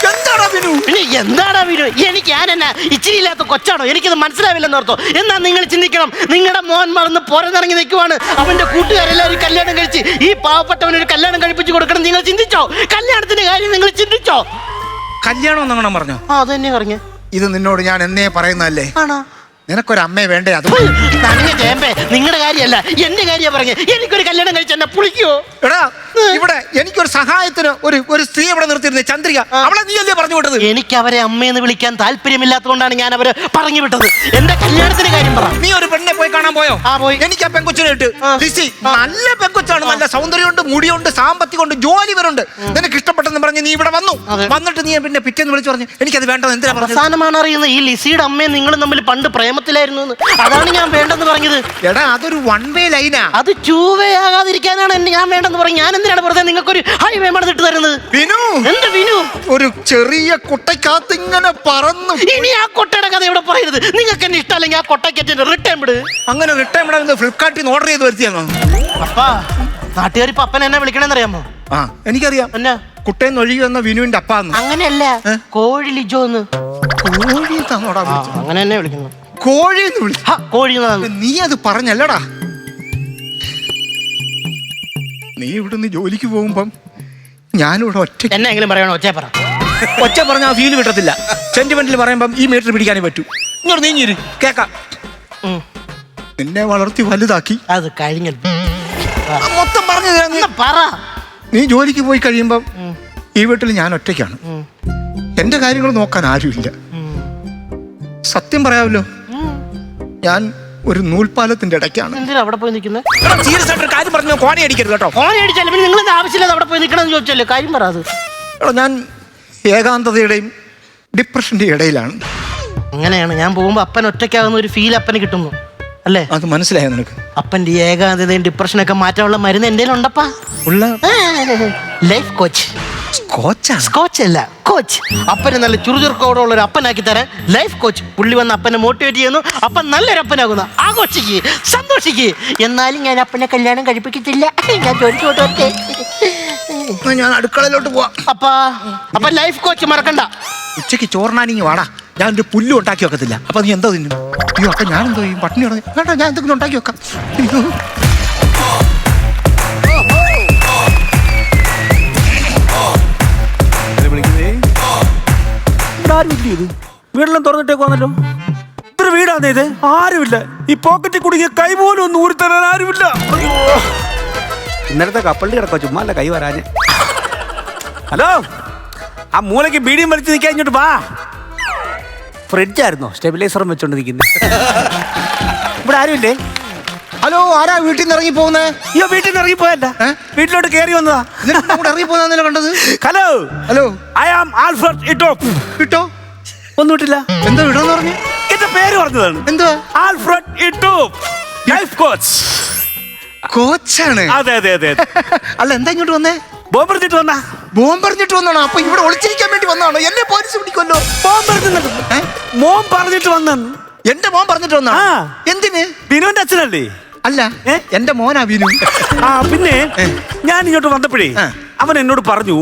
എന്താടാ ബിനു? പിന്നെ എന്താടാ വീട്? എനിക്ക് ഞാനെന്നാ ഇച്ചിരി ഇല്ലാത്ത കൊച്ചാണോ? എനിക്കത് മനസ്സിലാവില്ലെന്ന് ഓർത്തോ? എന്നാ നിങ്ങൾ ചിന്തിക്കണം, നിങ്ങളുടെ മോൻ മറന്ന് പുറത്തിറങ്ങി നിൽക്കുവാണ്. അവന്റെ കൂട്ടുകാരെല്ലാവരും കല്യാണം കഴിച്ച് ഈ പാവപ്പെട്ടവനൊരു കല്യാണം കഴിപ്പിച്ച് കൊടുക്കണം. നിങ്ങൾ ചിന്തിച്ചോ? കല്യാണത്തിന്റെ കാര്യം നിങ്ങൾ ചിന്തിച്ചോ? കല്യാണം എന്നങ്ങനെ പറഞ്ഞോ? ആ അത് തന്നെ പറഞ്ഞേ. ഇത് നിന്നോട് ഞാൻ എന്നേ പറയുന്നതല്ലേ? ആണോ? നിനക്കൊരമ്മയെ വേണ്ടേ? അത് നനഞ്ഞ ചേമ്പേ, നിങ്ങളുടെ കാര്യമല്ല എന്റെ കാര്യം പറഞ്ഞേ. എനിക്കൊരു കല്യാണം കഴിച്ച് എന്നെ പുളിക്കോ? എടാ, ഇവിടെ എനിക്കൊരു സഹായത്തിന് ഒരു സ്ത്രീ ഇവിടെ നിർത്തിയിരുന്നേ, ചന്ദ്രിക. അവളെ നീ അല്ലേ പറഞ്ഞു വിട്ടത്? എനിക്ക് അവരെ അമ്മയെന്ന് വിളിക്കാൻ താല്പര്യമില്ലാത്തതുകൊണ്ടാണ് ഞാൻ അവരെ പറഞ്ഞു വിട്ടത്. എന്റെ കല്യാണത്തിന്റെ കാര്യം പറ. നീ ഒരു പെണ്ണെ പോയി കാണാൻ പോയോ? ആ പോയി. എനിക്ക് ആ പെങ്കൊച്ചിനെ ഇട്ട് ലിസി, നല്ല പെങ്കൊച്ചാണ്, നല്ല സൗന്ദര്യമുണ്ട്, മുടിയുണ്ട്, സാമ്പത്തികമുണ്ട്, ജോലി വരുന്നുണ്ട്. നിനക്ക് ഇഷ്ടപ്പെട്ടെന്ന് പറഞ്ഞ് നീ ഇവിടെ വന്നു. വന്നിട്ട് നീ പിന്നെ പിറ്റേന്ന് വിളിച്ചു പറഞ്ഞു എനിക്കത് വേണ്ടത്. എന്തിനാ പറഞ്ഞത്? അവസാനമാണ് അറിയുന്നത് ഈ ലിസിയുടെ അമ്മയും നിങ്ങളും തമ്മിൽ പണ്ട് പ്രേമത്തിലായിരുന്നു എന്ന്. അതാണ് ഞാൻ വേണ്ടെന്ന് പറഞ്ഞത്. എടാ, അതൊരു വൺ വേ ലൈനാ. അത് ടൂ വേ ആകാതിരിക്കാനാണ് ഞാൻ വേണ്ടെന്ന് പറഞ്ഞു. ഞാൻ എന്തിനാണ് വെറുതെ നിങ്ങൾക്കൊരു ഹൈവേ മണത്തിട്ട് തരുന്നത്? വിനു, എന്ത് വിനു? ഒരു ചെറിയ കുട്ടയ്ക്കകത്ത് ഇങ്ങനെ പറന്നു. ഇനി ആ കൊട്ടയുടെ കഥ ഇവിടെ പറയരുത്. നിങ്ങൾക്ക് എന്നെ ഇഷ്ടമല്ലെങ്കിൽ ആ കൊട്ടയ്ക്ക് റിട്ടേൺ വിട്. അങ്ങനെ റിട്ടേൺ വിടാൻ ഫ്ലിപ്കാർട്ടിൽ നിന്ന് ഓർഡർ ചെയ്ത് വരുത്തിയാണോ? അപ്പാ, നാട്ടുകാർ ഇപ്പൊ അപ്പൻ എന്നെ വിളിക്കണമെന്ന് അറിയാമോ? ആ, എനിക്കറിയാം. എന്നാ? കുട്ടയെന്ന് ഒഴുകി വന്ന വിനുവിന്റെ അപ്പാന്ന്. അങ്ങനെയല്ല, കോഴി ലിജോന്ന്. കോഴി തന്നോടാ വിളിച്ചത്? അങ്ങനെ തന്നെ വിളിക്കുന്നു. കോഴി എന്ന് വിളിച്ചു. കോഴി. നീ അത് പറഞ്ഞല്ലടാ. നീ ഇവിടുന്ന് ജോലിക്ക് പോകുമ്പം ഞാനിവിടെ ഒറ്റ എന്നെങ്കിലും പറയണോ? ഒറ്റ പറ. ഒറ്റ പറഞ്ഞാൽ ഫീൽ കിട്ടത്തില്ല. സെന്റിമെന്റിൽ പറയുമ്പം ഈ മീറ്റർ പിടിക്കാനേ പറ്റൂ. ഇങ്ങോട്ട് നീങ്ങിരി കേക്കാം. നിന്നെ വളർത്തി വലുതാക്കി അത് കഴിഞ്ഞു. മൊത്തം പറഞ്ഞു തരാം. പറ. നീ ജോലിക്ക് പോയി കഴിയുമ്പം ഈ വീട്ടിൽ ഞാൻ ഒറ്റയ്ക്കാണ്. എന്റെ കാര്യങ്ങൾ നോക്കാൻ ആരുമില്ല. സത്യം പറയാമല്ലോ, ഞാൻ ഒരു നൂൽപാലത്തിന്റെ ഇടയ്ക്കാണ്. എന്തിനാ അവിടെ പോയി നിൽക്കുന്നത്? സീരിയസ് ആയിട്ട് കാര്യം പറഞ്ഞു കോണി അടിക്കരുത് കേട്ടോ. കോണി അടിച്ചാലും പിന്നെ നിങ്ങൾ ആവശ്യമില്ലാതെ അവിടെ പോയി നിൽക്കണമെന്ന് ചോദിച്ചല്ലേ? കാര്യം പറ. അത് ഞാൻ ഏകാന്തതയുടെയും ഡിപ്രഷന്റെ ഇടയിലാണ്. അങ്ങനെയാണ്. ഞാൻ പോകുമ്പോ അപ്പൻ ഒറ്റയ്ക്കാകുന്ന ഒരു ഫീൽ അപ്പന് കിട്ടുന്നു അല്ലേ? അത് മനസ്സിലായോ നിനക്ക്? അപ്പന്റെ ഏകാന്തതയും ഡിപ്രഷനൊക്കെ മാറ്റാനുള്ള മരുന്ന് എന്റെ ഉണ്ടപ്പാ. Life coach. സ്കോച്ച് അല്ല, കോച്ച്. അപ്പന് നല്ല ചുറുചുറുക്കോടുള്ള ഒരു അപ്പനാക്കി തരാൻ ലൈഫ് കോച്ച്. പുള്ളി വന്ന് അപ്പനെ മോട്ടിവേറ്റ് ചെയ്യുന്നു. അപ്പൻ നല്ലൊരു അപ്പനാകുന്നു. ആഘോഷിക്ക്, സന്തോഷിക്ക്. എന്നാലും ഞാൻ അപ്പനെ കല്യാണം കഴിപ്പിക്കത്തില്ല. ഞാൻ ജോലിക്ക് പോട്ടെ. ഞാൻ അടുക്കളയിലോട്ട് പോവാം. അപ്പൊ ലൈഫ് കോച്ച് മറക്കണ്ട. ഉച്ചയ്ക്ക് ചോറിനാനിങ്ങി വാടാ. ഞാൻ ഒരു പുല്ലും ഉണ്ടാക്കി വെക്കത്തില്ല. അപ്പൊ നീ എന്താ തിന്നും? അയ്യോ, അപ്പൊ ഞാൻ എന്തോ ചെയ്യും? പട്ടിണി വേണ്ട, ഞാൻ എന്തെങ്കിലും ഉണ്ടാക്കി വെക്കാം. അയ്യോ, വീടെല്ലാം തുറന്നിട്ടേക്ക് വന്നല്ലോ. ഇത്ര വീടാന്നേ ഇത്? ആരുമില്ല. ഈ പോക്കറ്റിൽ കുടുങ്ങിയ കൈ പോലും ഒന്ന് ഊരിത്തരാൻ ആരുമില്ല. ഇന്നലത്തെ കപ്പലിൽ കിടക്കോ, ചുമ്മാ അല്ല കൈ വരാഞ്ഞ്. ഹലോ, ആ മൂലയ്ക്ക് ബീഡിയും വലിച്ച് നിൽക്കാൻ ഇങ്ങോട്ട് വാ. ഫ്രിഡ്ജായിരുന്നോ സ്റ്റെബിലൈസറും വെച്ചോണ്ട് നിൽക്കുന്നത്? ഇവിടെ ആരുമില്ലേ? ഹലോ, ആരാ വീട്ടിൽ നിന്ന് ഇറങ്ങി പോകുന്നേ? അയ്യോ, വീട്ടിൽ നിന്ന് ഇറങ്ങിപ്പോയല്ല, വീട്ടിലോട്ട് കയറി വന്നതാ. ഇറങ്ങി പോകുന്നല്ലോ കണ്ടത്. Hello hello, I am Alfred Ittoop. ഇട്ടോ ഒന്നും ഇട്ടില്ല. എന്താ ഇടന്ന് പറഞ്ഞു? എന്റെ പേര് പറഞ്ഞതാണ്. എന്താ? Alfred Ittoop, life coach. കോച്ചാണ്? അതെ അതെ അതെ. അല്ല, എന്താ ഇങ്ങോട്ട് വന്നേ? ബോംബെറിഞ്ഞിട്ട് വന്നാ? ബോംബെറിഞ്ഞിട്ട് വന്നാണോ? അപ്പൊ ഇവിടെ ഒളിച്ചിരിക്കാൻ വേണ്ടി വന്നാണോ? എന്നെ പോലീസ് പിടിക്കുമല്ലോ. മോൻ പറഞ്ഞിട്ട് വന്നു. എന്റെ മോൻ പറഞ്ഞിട്ട് വന്നാ? എന്തിന്? ബിനുവിന്റെ അച്ഛനല്ലേ? അല്ല, എന്റെ മോനാ ബിനു. ആ, പിന്നെ ഞാൻ ഇങ്ങോട്ട് വന്നപ്പോഴേ അവൻ എന്നോട് പറഞ്ഞു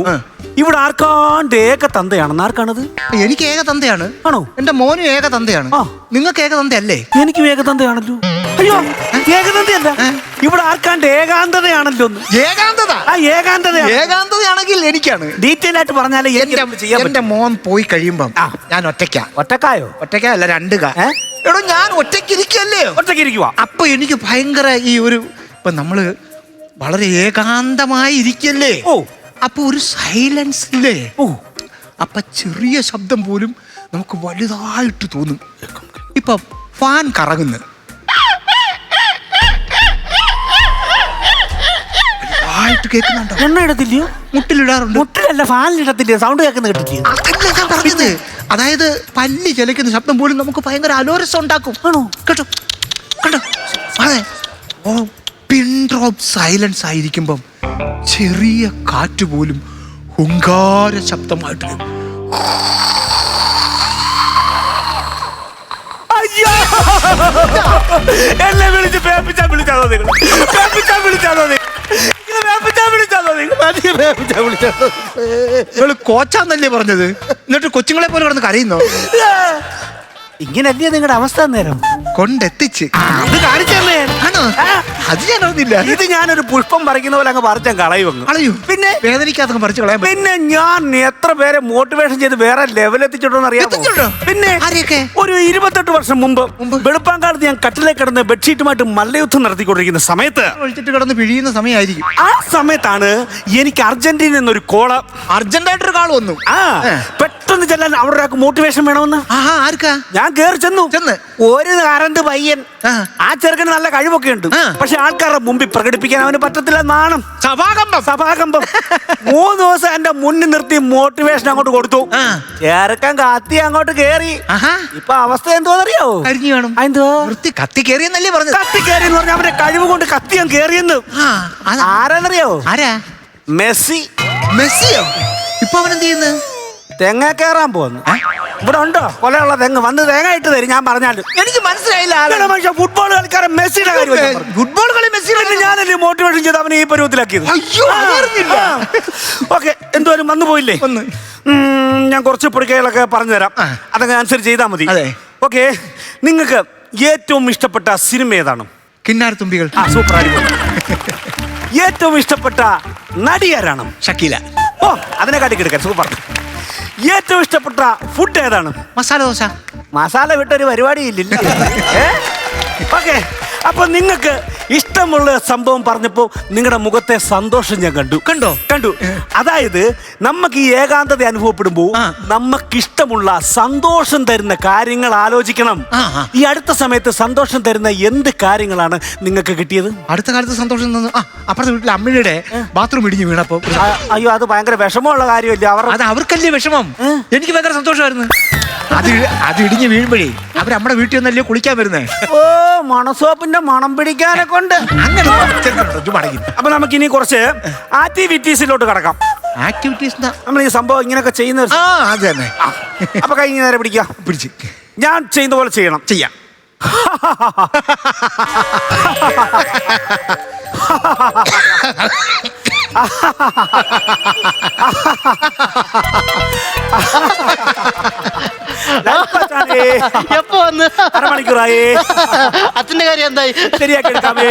ഇവിടെ ആർക്കാണ്ട് ഏക തന്തയാണെന്ന്. ആർക്കാണത്? എനിക്ക് ഏക തന്തയാണ്. ആണോ? എന്റെ മോനും ഏക തന്തയാണ്. നിങ്ങൾക്ക് ഏക തന്തയല്ലേ? എനിക്കും ഏക തന്തയാണല്ലോ. അയ്യോ, ഏകതന്തയല്ല, ഇവിടെ ആർക്കാണ്ട് ഏകാന്തതയാണല്ലോ. ഏകാന്തത? ഏകാന്തതയാണെങ്കിൽ എനിക്കാണ്. ഡീറ്റെയിൽ ആയിട്ട് പറഞ്ഞാലേ എന്റെ മോൻ പോയി കഴിയുമ്പം ഞാൻ ഒറ്റയ്ക്കാ. ഒറ്റക്കായോ? ഒറ്റയ്ക്കല്ല, രണ്ട് എടോ, ഞാൻ ഒറ്റയ്ക്കിരിക്കല്ലേ? ഒറ്റയ്ക്കിരിക്കുവാ. അപ്പൊ എനിക്ക് ഭയങ്കര ഈ ഒരു ഇപ്പൊ നമ്മള് വളരെ ഏകാന്തമായി ഇരിക്കല്ലേ? അപ്പൊ ഒരു സൈലൻസ് ഇല്ലേ? അപ്പൊ ചെറിയ ശബ്ദം പോലും നമുക്ക് വലുതായിട്ട് തോന്നും. ഇപ്പൊ ഫാൻ കറങ്ങുന്നു, കേൾക്കുന്നുണ്ടോ? എണ്ണ ഇടത്തില്ലയോ? മുട്ടിലിടാറുണ്ട്. മുട്ടിലല്ല, ഫാനിലിടത്തില്ല. സൗണ്ട് കേൾക്കുന്ന കേട്ടിട്ടില്ല. അതല്ല ഞാൻ പറഞ്ഞത്. അതായത് പല്ലി ചിലയ്ക്കുന്ന ശബ്ദം പോലും നമുക്ക് ഭയങ്കര അലോരസം ഉണ്ടാക്കും. ആണോ? കേട്ടോ കണ്ടോ? അതെ. ഓ, പിൻ ഡ്രോപ്പ് സൈലൻസ് ആയിരിക്കുമ്പം ചെറിയ കാറ്റ് പോലും ഹുങ്കാര ശബ്ദമായിട്ട് വരും. എന്നെ വിളിച്ച് വിളിച്ചാണോ നിങ്ങള് കോച്ചാന്നല്ലേ പറഞ്ഞത്? എന്നിട്ട് കൊച്ചുങ്ങളെ പോലെ കിടന്ന് കരയുന്നോ? ഇങ്ങനല്ലേ നിങ്ങളുടെ അവസ്ഥ നേരം കൊണ്ടെത്തിച്ച് അത് കാണിച്ചല്ലേ? ആണോ? അത് ഞാൻ അറിഞ്ഞില്ല. ഇത് ഞാനൊരു പുഷ്പം പറിക്കുന്ന പോലെ അങ്ങ് പറിച്ചാൽ കളയുമെന്ന്. കളയൂ. പിന്നെ വേദനിക്കാത്ത പറിച്ച് കളയാൻ പറ്റും. പിന്നെ ഞാൻ എത്ര പേരെ മോട്ടിവേഷൻ ചെയ്ത് വേറെ ലെവൽ എത്തിച്ചിട്ടോന്ന് അറിയാമോ? എത്തിച്ചിട്ടുണ്ടോ? പിന്നെ ആരെയൊക്കെ? ഒരു 28 വർഷം മുമ്പ് വെളുപ്പാങ്കാലത്ത് ഞാൻ കട്ടിലേക്ക് കിടന്ന് ബെഡ്ഷീറ്റുമായിട്ട് മല്ലയുദ്ധം നടത്തിക്കൊണ്ടിരിക്കുന്ന സമയത്ത് ഒഴിച്ചിട്ട് കിടന്ന് പിഴിയുന്ന സമയമായിരിക്കും. ആ സമയത്താണ് എനിക്ക് അർജന്റീന എന്നൊരു കോള്. അർജന്റായിട്ടൊരു കാൾ വന്നു. പെട്ടെന്ന് ചെല്ലാൻ അവിടെ ഒരാൾക്ക് മോട്ടിവേഷൻ വേണമെന്ന്. ആഹാ, ആർക്കാ? ഞാൻ കേറി ചെന്നു. ഒരു കറണ്ട് പയ്യൻ. ആ ചെറുക്കന് നല്ല കഴിവൊക്കെ ഉണ്ട്. പക്ഷെ ആൾക്കാരുടെ മുമ്പിൽ പ്രകടിപ്പിക്കാൻ അവന് പറ്റത്തില്ല. നാണം, സഭാകമ്പം. 3 ദിവസം എന്റെ മുന്നിൽ നിർത്തി മോട്ടിവേഷൻ അങ്ങോട്ട് കൊടുത്തു. ചേർക്കാൻ കത്തി അങ്ങോട്ട് കേറി. ഇപ്പൊ അവസ്ഥ എന്തോന്നറിയാവോ? കരിഞ്ഞു കാണും. കത്തി കയറിയെന്നല്ലേ പറഞ്ഞു? കത്തി കയറി എന്ന് പറഞ്ഞാൽ അവന്റെ കഴിവ് കൊണ്ട് കത്തി ഞാൻ കേറിയെന്ന്. ആരാന്നറിയാവോ? ആരാ? മെസ്സി. മെസ്സിയോ? ഇപ്പൊ അവൻ എന്ത് ചെയ്യുന്നു? തെങ്ങ കയറാൻ പോകുന്നു. ഇവിടെ ഉണ്ടോ കൊലയുള്ള തെങ്ങ്? വന്ന് തേങ്ങ ഇട്ട് തരും ഞാൻ പറഞ്ഞാലും. എനിക്ക് മനസ്സിലായില്ല. മനുഷ്യ ഫുട്ബോൾ കളിക്കാരൻ മെസ്സിയുടെ കാര്യം. ഫുട്ബോൾ കളി മെസ്സി ഞാനല്ലേ മോട്ടിവേഷൻ ചെയ്ത് അവനെ ഈ പരുവത്തിലാക്കിയത്. ഓക്കെ, എന്തുവായാലും വന്നു പോയില്ലേ? ഞാൻ കുറച്ച് പൊടിക്കൈകളൊക്കെ പറഞ്ഞു തരാം. അതൊക്കെ അനുസരിച്ച് ചെയ്താൽ മതി. ഓക്കെ, നിങ്ങൾക്ക് ഏറ്റവും ഇഷ്ടപ്പെട്ട സിനിമ ഏതാണ്? കിന്നാരത്തുമ്പികൾ. സൂപ്പർ ആയിരിക്കും. ഏറ്റവും ഇഷ്ടപ്പെട്ട നടി ആരാണ്? ഷക്കീല. ഓ, അതിനെ കാട്ടിക്കെടുക്കാൻ സൂപ്പർ. ഏറ്റവും ഇഷ്ടപ്പെട്ട ഫുഡ് ഏതാണ്? മസാല ദോശ. മസാല വിട്ടൊരു പരിപാടി ഇല്ല. ഓക്കെ, അപ്പൊ നിങ്ങൾക്ക് ഇഷ്ടമുള്ള സംഭവം പറഞ്ഞപ്പോ നിങ്ങളുടെ മുഖത്തെ സന്തോഷം ഞാൻ കണ്ടു. അതായത് നമുക്ക് ഈ ഏകാന്തത അനുഭവപ്പെടുമ്പോ നമുക്കിഷ്ടമുള്ള സന്തോഷം തരുന്ന കാര്യങ്ങൾ ആലോചിക്കണം. ഈ അടുത്ത സമയത്ത് സന്തോഷം തരുന്ന എന്ത് കാര്യങ്ങളാണ് നിങ്ങൾക്ക് കിട്ടിയത്? അടുത്ത കാലത്ത് സന്തോഷം അപ്പുറത്തെ വീട്ടിലെ അമ്മയുടെ ബാത്റൂം ഇടിഞ്ഞു വീണപ്പോ. അയ്യോ, അത് ഭയങ്കര വിഷമമുള്ള കാര്യമല്ലേ? അത് അവർക്കല്ലേ വിഷമം. എനിക്ക് ഭയങ്കര സന്തോഷമായിരുന്നു. അത് ഇടിഞ്ഞ് വീഴുമ്പോഴേ അവർ നമ്മുടെ വീട്ടിൽ ഒന്നല്ലേ കുളിക്കാൻ വരുന്നേ. ഓ, മണസോപ്പിന്റെ മണം പിടിക്കാനെ കൊണ്ട് അങ്ങനെ. അപ്പൊ നമുക്ക് ഇനി കുറച്ച് ആക്ടിവിറ്റീസിലോട്ട് കടക്കാം. ആക്ടിവിറ്റീസ് നമ്മൾ ഈ സംഭവം ഇങ്ങനെയൊക്കെ ചെയ്യുന്ന. അത് തന്നെ. അപ്പൊ കഴിഞ്ഞ നേരം പിടിച്ച് ഞാൻ ചെയ്യുന്ന പോലെ ചെയ്യാം. എപ്പോ വന്ന്? അരമണിക്കൂറായി. അച്ഛന്റെ കാര്യം എന്തായി? ശരിയാക്കി എടുക്കാമേ.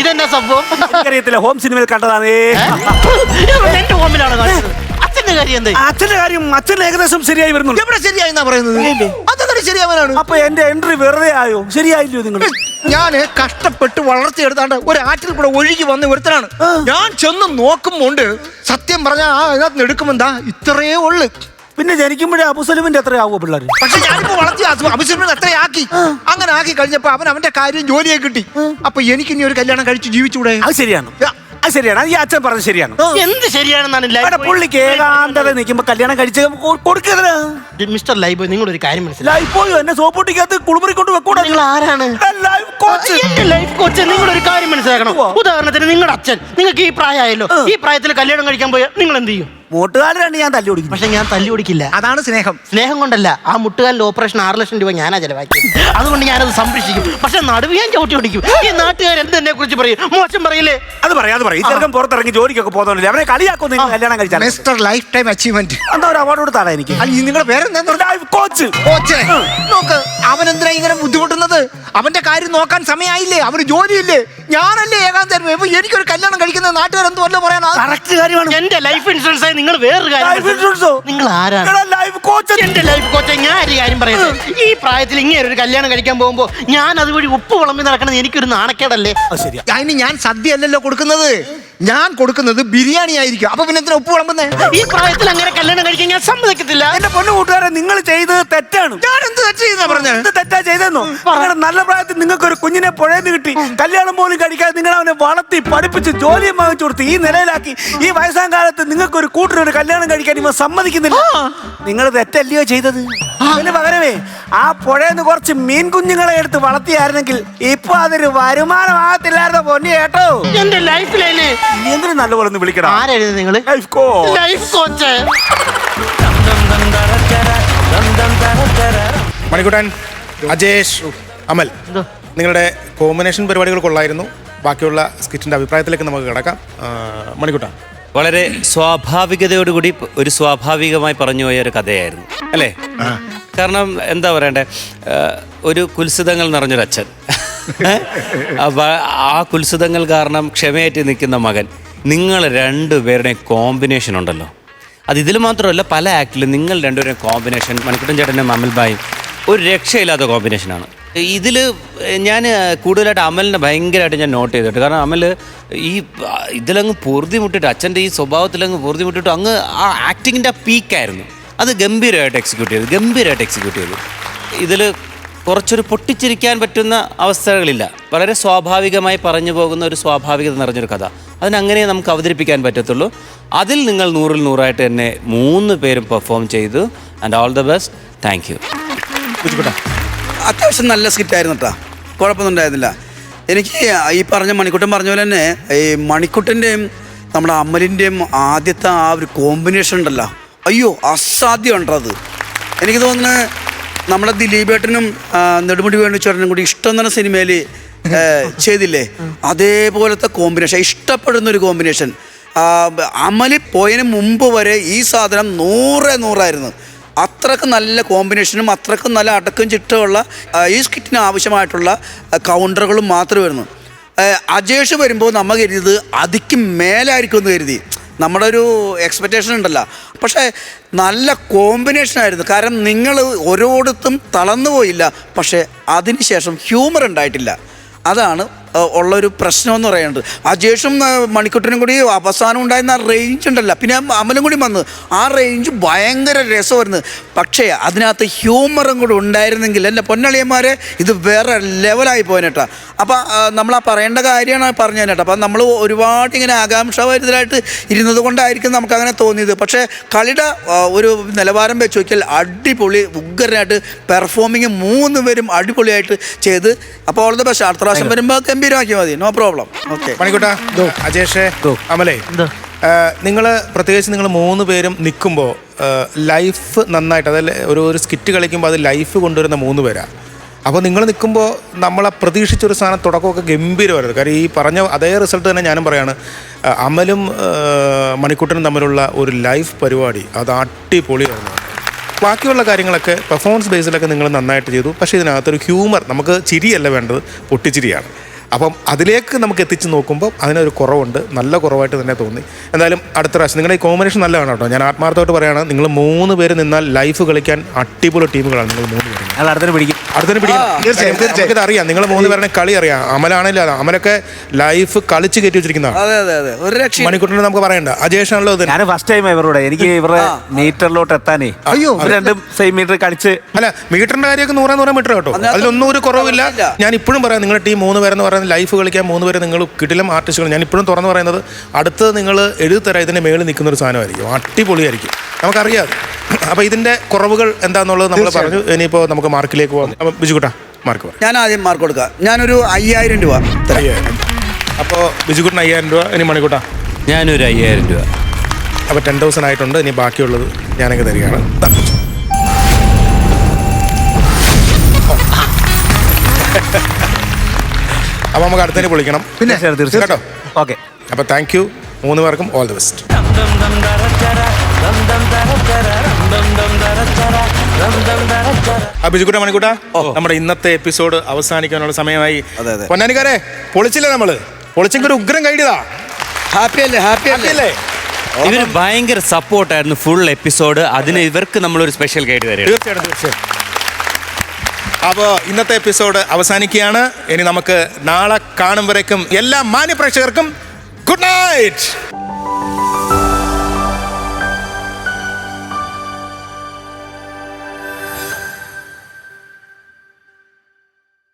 ഇതെന്നാ സംഭവം? എനിക്കറിയത്തില്ല, ഹോം സിനിമയിൽ കണ്ടതാണ്. എന്റെ ഹോമിലാണ് കാണിച്ചത്. അച്ഛന്റെ കാര്യം എന്തായി? അച്ഛൻ ഏകദേശം ശരിയായി വരുന്നുണ്ട്. എവിടെ ശരിയായി എന്നാ പറയുന്നത്? അതെന്താ ശരിയാവാനാണ്? അപ്പൊ എന്റെ എൻട്രി വെറുതെ ആയോ? ശരിയായില്ലോ നിങ്ങൾ? ഞാന് കഷ്ടപ്പെട്ട് വളർത്തിയെടുത്താണ്ട് ഒരു ആറ്റിൽ കൂടെ ഒഴുകി വന്ന ഒരുത്തനാണ്. ഞാൻ ചെന്ന് നോക്കുമ്പോണ്ട് സത്യം പറഞ്ഞാൽ അതിനകത്ത് എടുക്കുമെന്താ ഇത്രയേ ഉള്ളു. പിന്നെ ജനിക്കുമ്പോഴേ അബുസലിമിന്റെ എത്രയാവോ പിള്ളേർ? പക്ഷെ ഞാനിപ്പോ വളർത്തി അബുസലിമിന് എത്രയാക്കി. അങ്ങനെ ആക്കി കഴിഞ്ഞപ്പോ അവന്റെ കാര്യം ജോലിയെ കിട്ടി. അപ്പൊ എനിക്ക് ഇനി ഒരു കല്യാണം കഴിച്ച് ജീവിച്ചൂടെ? അത് ശരിയാണ്. ഈ അച്ഛൻ പറഞ്ഞത് ശരിയാണ്. എന്ത് ശരിയാണെന്നാണ്? പുള്ളിക്ക് ഏകാന്തത നിൽക്കുമ്പോ കല്യാണം കഴിച്ച് കൊടുക്കരുത്. മിസ്റ്റർ ലൈബോയ്, നിങ്ങളൊരു കാര്യം മനസ്സിലായി. ലൈബോയ് എന്നെ സോപ്പൊട്ടിക്കകത്ത് കുളിമുറി കൊണ്ട് വെക്കൂടാ. നിങ്ങൾ ആരാണ്? Life coach. Life coach. നിങ്ങളൊരു കാര്യം മനസ്സിലാക്കണം. ഉദാഹരണത്തിന് നിങ്ങളുടെ അച്ഛൻ നിങ്ങൾക്ക് ഈ പ്രായമായല്ലോ. ഈ പ്രായത്തിൽ കല്യാണം കഴിക്കാൻ പോയാൽ നിങ്ങൾ എന്ത് ചെയ്യും? മുട്ടുകാലാണ് ഞാൻ തല്ലി ഓടിക്കും. പക്ഷെ ഞാൻ തല്ലി ഓടിക്കില്ല. അതാണ് സ്നേഹം. സ്നേഹം കൊണ്ടല്ല, ആ മുട്ടുകാലിന്റെ ഓപ്പറേഷൻ 6 ലക്ഷം രൂപ ഞാനാ ചെലവാക്കിയത്. അതുകൊണ്ട് ഞാനത് സംരക്ഷിക്കും. പക്ഷെ നടുവ് ഞാൻ ചവിട്ടി ഓടിക്കും. ഈ നാട്ടുകാർ എന്തെന്നെ കുറിച്ച് പറയും? മോശം പറയില്ലേ? അത് പറയാം. ഈ ചെറുക്കൻ പുറത്തിറങ്ങി ജോലിക്കൊക്കെ പോകുന്നില്ല. അവനെ കളിയാക്കും കല്യാണം കഴിച്ചാൽ. Mister life time achievement. എന്താ ഒരു അവാർഡ് കൊടുത്താടാ എനിക്ക്? നിങ്ങളുടെ പേരെന്താ? Life coach. നോക്ക്, അവനെന്തിനാ ഇങ്ങനെ ബുദ്ധിമുട്ടുന്നത്? അവന്റെ കാര്യം നോക്കാൻ സമയമായില്ലേ? അവന് ജോലിയില്ലേ? ഞാനല്ലേ ഏകാന്തം. എനിക്കൊരു കല്യാണം കഴിക്കുന്ന നാട്ടുകാർ എന്ത് വല്ല പറയാനാ? കറക്റ്റ് കാര്യമാണ്. എന്റെ ലൈഫ് ഇൻഷുറൻസ് ആയി നിങ്ങൾ വേറൊരു കാര്യം. നിങ്ങൾ ആരാണ്? Life coach. എന്റെ ലൈഫ് കോച്ച്. ഞാൻ ഒരു കാര്യം പറയുന്നത്, ഈ പ്രായത്തിൽ ഇങ്ങനെ ഒരു കല്യാണം കഴിക്കാൻ പോകുമ്പോ ഞാൻ അതുവഴി ഉപ്പ് വിളമ്പി നടക്കണത് എനിക്കൊരു നാണക്കേടല്ലേ? അതിന് ഞാൻ സദ്യ അല്ലല്ലോ കൊടുക്കുന്നത്. ഞാൻ കൊടുക്കുന്നത് ബിരിയാണി ആയിരിക്കും. അപ്പൊ പിന്നെ എന്തിനാ ഉപ്പ് വിളമ്പുന്നേ? ഈ പ്രായത്തിൽ അങ്ങനെ കല്യാണം കഴിക്കാൻ ഞാൻ സമ്മതിക്കത്തില്ല. എന്റെ പൊന്നു കൂട്ടുകാരെ, നിങ്ങൾ ചെയ്തത് തെറ്റാണ്. ഞാൻ എന്ത് തെറ്റ് ചെയ്യുന്ന പറഞ്ഞ? എന്ത് തെറ്റാ ചെയ്തെന്നോ? നിങ്ങളുടെ നല്ല പ്രായത്തിൽ നിങ്ങൾക്ക് ഒരു കുഞ്ഞിനെ പുഴയെന്ന് കിട്ടി, കല്യാണം പോലും കഴിക്കാതെ നിങ്ങൾ അവനെ വളർത്തി പഠിപ്പിച്ച് ജോലിയും വാങ്ങിച്ചു കൊടുത്ത് ഈ നിലയിലാക്കി. ഈ വയസ്സാം കാലത്ത് നിങ്ങൾക്ക് ഒരു കൂട്ടിനൊരു കല്യാണം കഴിക്കാൻ ഇവ സമ്മതിക്കുന്നില്ല. നിങ്ങൾ തെറ്റല്ലയോ ചെയ്തത്? അതിന് പകരമേ ആ പുഴയെന്ന് കുറച്ച് മീൻ കുഞ്ഞുങ്ങളെ എടുത്ത് വളർത്തിയായിരുന്നെങ്കിൽ ഇപ്പൊ അതൊരു വരുമാനമാകത്തില്ലായിരുന്നോ പൊന്നി കേട്ടോ. എന്റെ ലൈഫിലേ എന്തിനു നല്ലപോലെ ഒന്ന് വിളിക്കണം. ആരായിരുന്നു നിങ്ങള്? Life coach. മണിക്കുട്ടൻ, അജേഷ്, അമൽ, നിങ്ങളുടെ കോമ്പിനേഷൻ പരിപാടികൾ കൊള്ളായിരുന്നു. ബാക്കിയുള്ള സ്കിറ്റിന്റെ അഭിപ്രായത്തിലേക്ക് നമുക്ക് കിടക്കാം. മണിക്കുട്ടൻ, വളരെ സ്വാഭാവികതയോടുകൂടി ഒരു സ്വാഭാവികമായി പറഞ്ഞു പോയ ഒരു കഥയായിരുന്നു അല്ലേ? കാരണം എന്താ പറയണ്ടേ, ഒരു കുൽസിതങ്ങൾ നിറഞ്ഞൊരച്ഛൻ, അപ്പം ആ കുൽസിതങ്ങൾ കാരണം ക്ഷമയായിട്ട് നിൽക്കുന്ന മകൻ, നിങ്ങൾ രണ്ടുപേരുടെയും കോമ്പിനേഷൻ ഉണ്ടല്ലോ, അത് ഇതിൽ മാത്രമല്ല പല ആക്ടിലും നിങ്ങൾ രണ്ടുപേരുടെയും കോമ്പിനേഷൻ, മണിക്കുട്ടൻ ചേട്ടനും അമൽ ഭായും ഒരു രക്ഷയില്ലാത്ത കോമ്പിനേഷനാണ്. ഇതിൽ ഞാൻ കൂടുതലായിട്ട് അമലിനെ ഭയങ്കരമായിട്ട് ഞാൻ നോട്ട് ചെയ്തിട്ട്, കാരണം അമൽ ഈ ഇതിലങ്ങ് പൊറുതി മുട്ടിട്ട്, അച്ഛൻ്റെ ഈ സ്വഭാവത്തിലങ്ങ് പൊറുതി മുട്ടിട്ട് അങ്ങ് ആ ആക്ടിങ്ങിൻ്റെ ആ പീക്കായിരുന്നു. അത് ഗംഭീരമായിട്ട് എക്സിക്യൂട്ട് ചെയ്തു. ഇതിൽ കുറച്ചൊരു പൊട്ടിച്ചിരിക്കാൻ പറ്റുന്ന അവസ്ഥകളില്ല. വളരെ സ്വാഭാവികമായി പറഞ്ഞു പോകുന്ന ഒരു സ്വാഭാവികത നിറഞ്ഞൊരു കഥ. അതിനങ്ങനെ നമുക്ക് അവതരിപ്പിക്കാൻ പറ്റത്തുള്ളൂ. അതിൽ നിങ്ങൾ 100-ൽ 100ആയിട്ട് തന്നെ 3 പേരും പെർഫോം ചെയ്തു. And all the best. Thank you. അത്യാവശ്യം നല്ല സ്കിറ്റായിരുന്നു കേട്ടോ, കുഴപ്പമൊന്നും ഉണ്ടായിരുന്നില്ല. എനിക്ക് ഈ മണിക്കുട്ടൻ പറഞ്ഞ പോലെ തന്നെ ഈ മണിക്കുട്ടൻ്റെയും നമ്മുടെ അമലിൻ്റെയും ആദ്യത്തെ ആ ഒരു കോമ്പിനേഷൻ ഉണ്ടല്ലോ, അയ്യോ അസാധ്യം ഉണ്ടത്. എനിക്ക് തോന്നുന്നത് നമ്മുടെ ദിലീപേട്ടനും നെടുമുടി വേണുചേട്ടനും കൂടി ഇഷ്ടം എന്ന സിനിമയിൽ ചെയ്തില്ലേ, അതേപോലത്തെ കോമ്പിനേഷൻ, ഇഷ്ടപ്പെടുന്ന ഒരു കോമ്പിനേഷൻ. അമല് പോയതിന് മുമ്പ് വരെ ഈ സാധനം 100-100ആയിരുന്നു. അത്രക്ക് നല്ല കോമ്പിനേഷനും അത്രക്കും നല്ല അടക്കം ചിട്ടമുള്ള ഈ സ്കിറ്റിന് ആവശ്യമായിട്ടുള്ള കൗണ്ടറുകളും മാത്രമായിരുന്നു. അജേഷ് വരുമ്പോൾ നമ്മൾ കരുതിയത് അതിക്ക് മേലായിരിക്കും എന്ന് കരുതി, നമ്മുടെ ഒരു എക്സ്പെക്റ്റേഷൻ ഉണ്ടല്ലോ. പക്ഷേ നല്ല കോമ്പിനേഷനായിരുന്നു. കാരണം നിങ്ങൾ ഓരോടത്തും തളർന്നു പോയില്ല, പക്ഷേ അതിനുശേഷം ഹ്യൂമർ ഉണ്ടായിട്ടില്ല. അതാണ് ഉള്ളൊരു പ്രശ്നം എന്ന് പറയുന്നത്. അജേഷും മണിക്കുട്ടനും കൂടി അവസാനം ഉണ്ടായിരുന്ന ആ റേഞ്ച് ഉണ്ടല്ലോ, പിന്നെ അമലും കൂടി വന്ന് ആ റേഞ്ച് ഭയങ്കര രസമായിരുന്നു. പക്ഷേ അതിനകത്ത് ഹ്യൂമറും കൂടി ഉണ്ടായിരുന്നെങ്കിൽ എൻ്റെ പൊന്നളിയന്മാരെ ഇത് വേറെ ലെവലായി പോയനേട്ടാ. അപ്പം നമ്മൾ ആ പറയേണ്ട കാര്യമാണ് പറഞ്ഞു തന്നേട്ടാ. അപ്പം നമ്മൾ ഒരുപാട് ഇങ്ങനെ ആകാംക്ഷാഭരിതരായിട്ട് ഇരുന്നത് കൊണ്ടായിരിക്കും നമുക്കങ്ങനെ തോന്നിയത്. പക്ഷേ കളിയുടെ ഒരു നിലവാരം വെച്ച് നോക്കിയാൽ അടിപൊളി ഉഗ്രനായിട്ട് പെർഫോമിങ് 3 പേരും അടിപൊളിയായിട്ട് ചെയ്ത്. അപ്പോൾ ഓൾ ദ ബെസ്റ്റ്. അടുത്ത പ്രാവശ്യം വരുമ്പോൾ ഗംഭീരമാക്കി മതി, നോ പ്രോബ്ലം. ഓക്കെ മണിക്കുട്ട, അജേഷേ, അമലേ, നിങ്ങൾ പ്രത്യേകിച്ച് നിങ്ങൾ 3 പേരും നിൽക്കുമ്പോൾ ലൈഫ് നന്നായിട്ട്, അതല്ല ഒരു സ്കിറ്റ് കളിക്കുമ്പോൾ അത് ലൈഫ് കൊണ്ടുവരുന്ന 3 പേരാണ്. അപ്പോൾ നിങ്ങൾ നിൽക്കുമ്പോൾ നമ്മളെ പ്രതീക്ഷിച്ചൊരു സാധനം തുടക്കമൊക്കെ ഗംഭീരമായിരുന്നു. കാരണം ഈ പറഞ്ഞ അതേ റിസൾട്ട് തന്നെ ഞാനും പറയാണ്. അമലും മണിക്കുട്ടനും തമ്മിലുള്ള ഒരു ലൈഫ് പരിപാടി അത് അടിപൊളിയായിരുന്നു. ബാക്കിയുള്ള കാര്യങ്ങളൊക്കെ പെർഫോമൻസ് ബേസിലൊക്കെ നിങ്ങൾ നന്നായിട്ട് ചെയ്തു. പക്ഷേ ഇതിനകത്തൊരു ഹ്യൂമർ, നമുക്ക് ചിരിയല്ല വേണ്ടത്, പൊട്ടിച്ചിരിയാണ്. അപ്പം അതിലേക്ക് നമുക്ക് എത്തിച്ച് നോക്കുമ്പോൾ അതിനൊരു കുറവുണ്ട്, നല്ല കുറവായിട്ട് തന്നെ തോന്നി. എന്തായാലും അടുത്ത പ്രാവശ്യം നിങ്ങളുടെ ഈ കോമ്പിനേഷൻ നല്ലതാണ് കേട്ടോ. ഞാൻ ആത്മാർത്ഥമായിട്ട് പറയുകയാണ്, നിങ്ങൾ 3 പേര് നിന്നാൽ ലൈഫ് കളിക്കാൻ അടിപൊളി ടീമുകളാണ് നിങ്ങൾ 3 പേര്. അടുത്തന്നെ പിടിക്കും. തീർച്ചയായും അറിയാം, നിങ്ങൾ 3 പേരുടെ കളി അറിയാം. അമലാണല്ലോ, അമലൊക്കെ ലൈഫ് കളിച്ച് കയറ്റി വെച്ചിരിക്കുന്നതാണ്. മണിക്കൂറിന് നമുക്ക് പറയണ്ട. അജേഷ് ആണല്ലോ ഞാൻ ഫസ്റ്റ് ടൈം ഇവരോടെ, എനിക്ക് ഇവരുടെ മീറ്ററിലോട്ട് എത്താനേ. അയ്യോ, രണ്ടും സെയിം മീറ്റർ കളിച്ച്. അല്ല, മീറ്ററിന്റെ കാര്യമൊക്കെ 100 മീറ്റർ കേട്ടോ, അതിലൊന്നും ഒരു കുറവില്ല. ഞാൻ ഇപ്പോഴും പറയാം, നിങ്ങളുടെ ടീം 3 പേരെന്ന് പറയുന്നത് ലൈഫ് കളിക്കാൻ 3 പേര് നിങ്ങൾ കിടിലം ആർട്ടിസ്റ്റുകൾ. ഞാൻ ഇപ്പോഴും തുറന്ന് പറയുന്നത്, അടുത്ത് നിങ്ങൾ എഴുതി തരാം ഇതിന്റെ മേളിൽ നിൽക്കുന്ന ഒരു സാധനമായിരിക്കും, അടിപൊളിയായിരിക്കും, നമുക്കറിയാം. അപ്പോൾ ഇതിന്റെ കുറവുകൾ എന്താണെന്നുള്ളത് നമ്മൾ പറഞ്ഞു. ഇനിയിപ്പോൾ നമുക്ക് മാർക്കിലേക്ക് പോകാം. ബിജുകുട്ട, മാർക്ക് പറയാം. ഞാൻ ആദ്യം മാർക്ക് കൊടുക്കാം. ഞാനൊരു 5000 രൂപ. 5000. അപ്പോൾ ബിജുകുട്ടന് 5000 രൂപ. ഇനി മണിക്കൂട്ട, ഞാനൊരു 5000 രൂപ. അപ്പോൾ 10,000 ആയിട്ടുണ്ട്. ഇനി ബാക്കിയുള്ളത് ഞാനൊക്കെ തരികയാണ്. അപ്പോൾ നമുക്ക് അടുത്തതിന് പൊളിക്കണം. പിന്നെ തീർച്ചയായും കേട്ടോ. ഓക്കെ. അപ്പോൾ താങ്ക് യു 3 പേർക്കും. All the best. ബിജുകുട്ട, മണിക്കൂട്ട, നമ്മുടെ ഇന്നത്തെ എപ്പിസോഡ് അവസാനിക്കാനുള്ള സമയമായി. പൊന്നാനിക്കാരെ, പൊളിച്ചില്ലേ നമ്മള്? പൊളിച്ചെങ്കിൽ ഒരു ഉഗ്രം കൈഡിയതാ. ഹാപ്പി അല്ലേ? ഇവര് ഭയങ്കര സപ്പോർട്ടായിരുന്നു ഫുൾ എപ്പിസോഡ്. അതിന് ഇവർക്ക് നമ്മളൊരു സ്പെഷ്യൽ ഗൈഡ് തരും. തീർച്ചയായിട്ടും. അപ്പോൾ ഇന്നത്തെ എപ്പിസോഡ് അവസാനിക്കുകയാണ്. ഇനി നമുക്ക് നാളെ കാണുമ്പോഴേക്കും എല്ലാ മാന്യ പ്രേക്ഷകർക്കും ഗുഡ് നൈറ്റ്.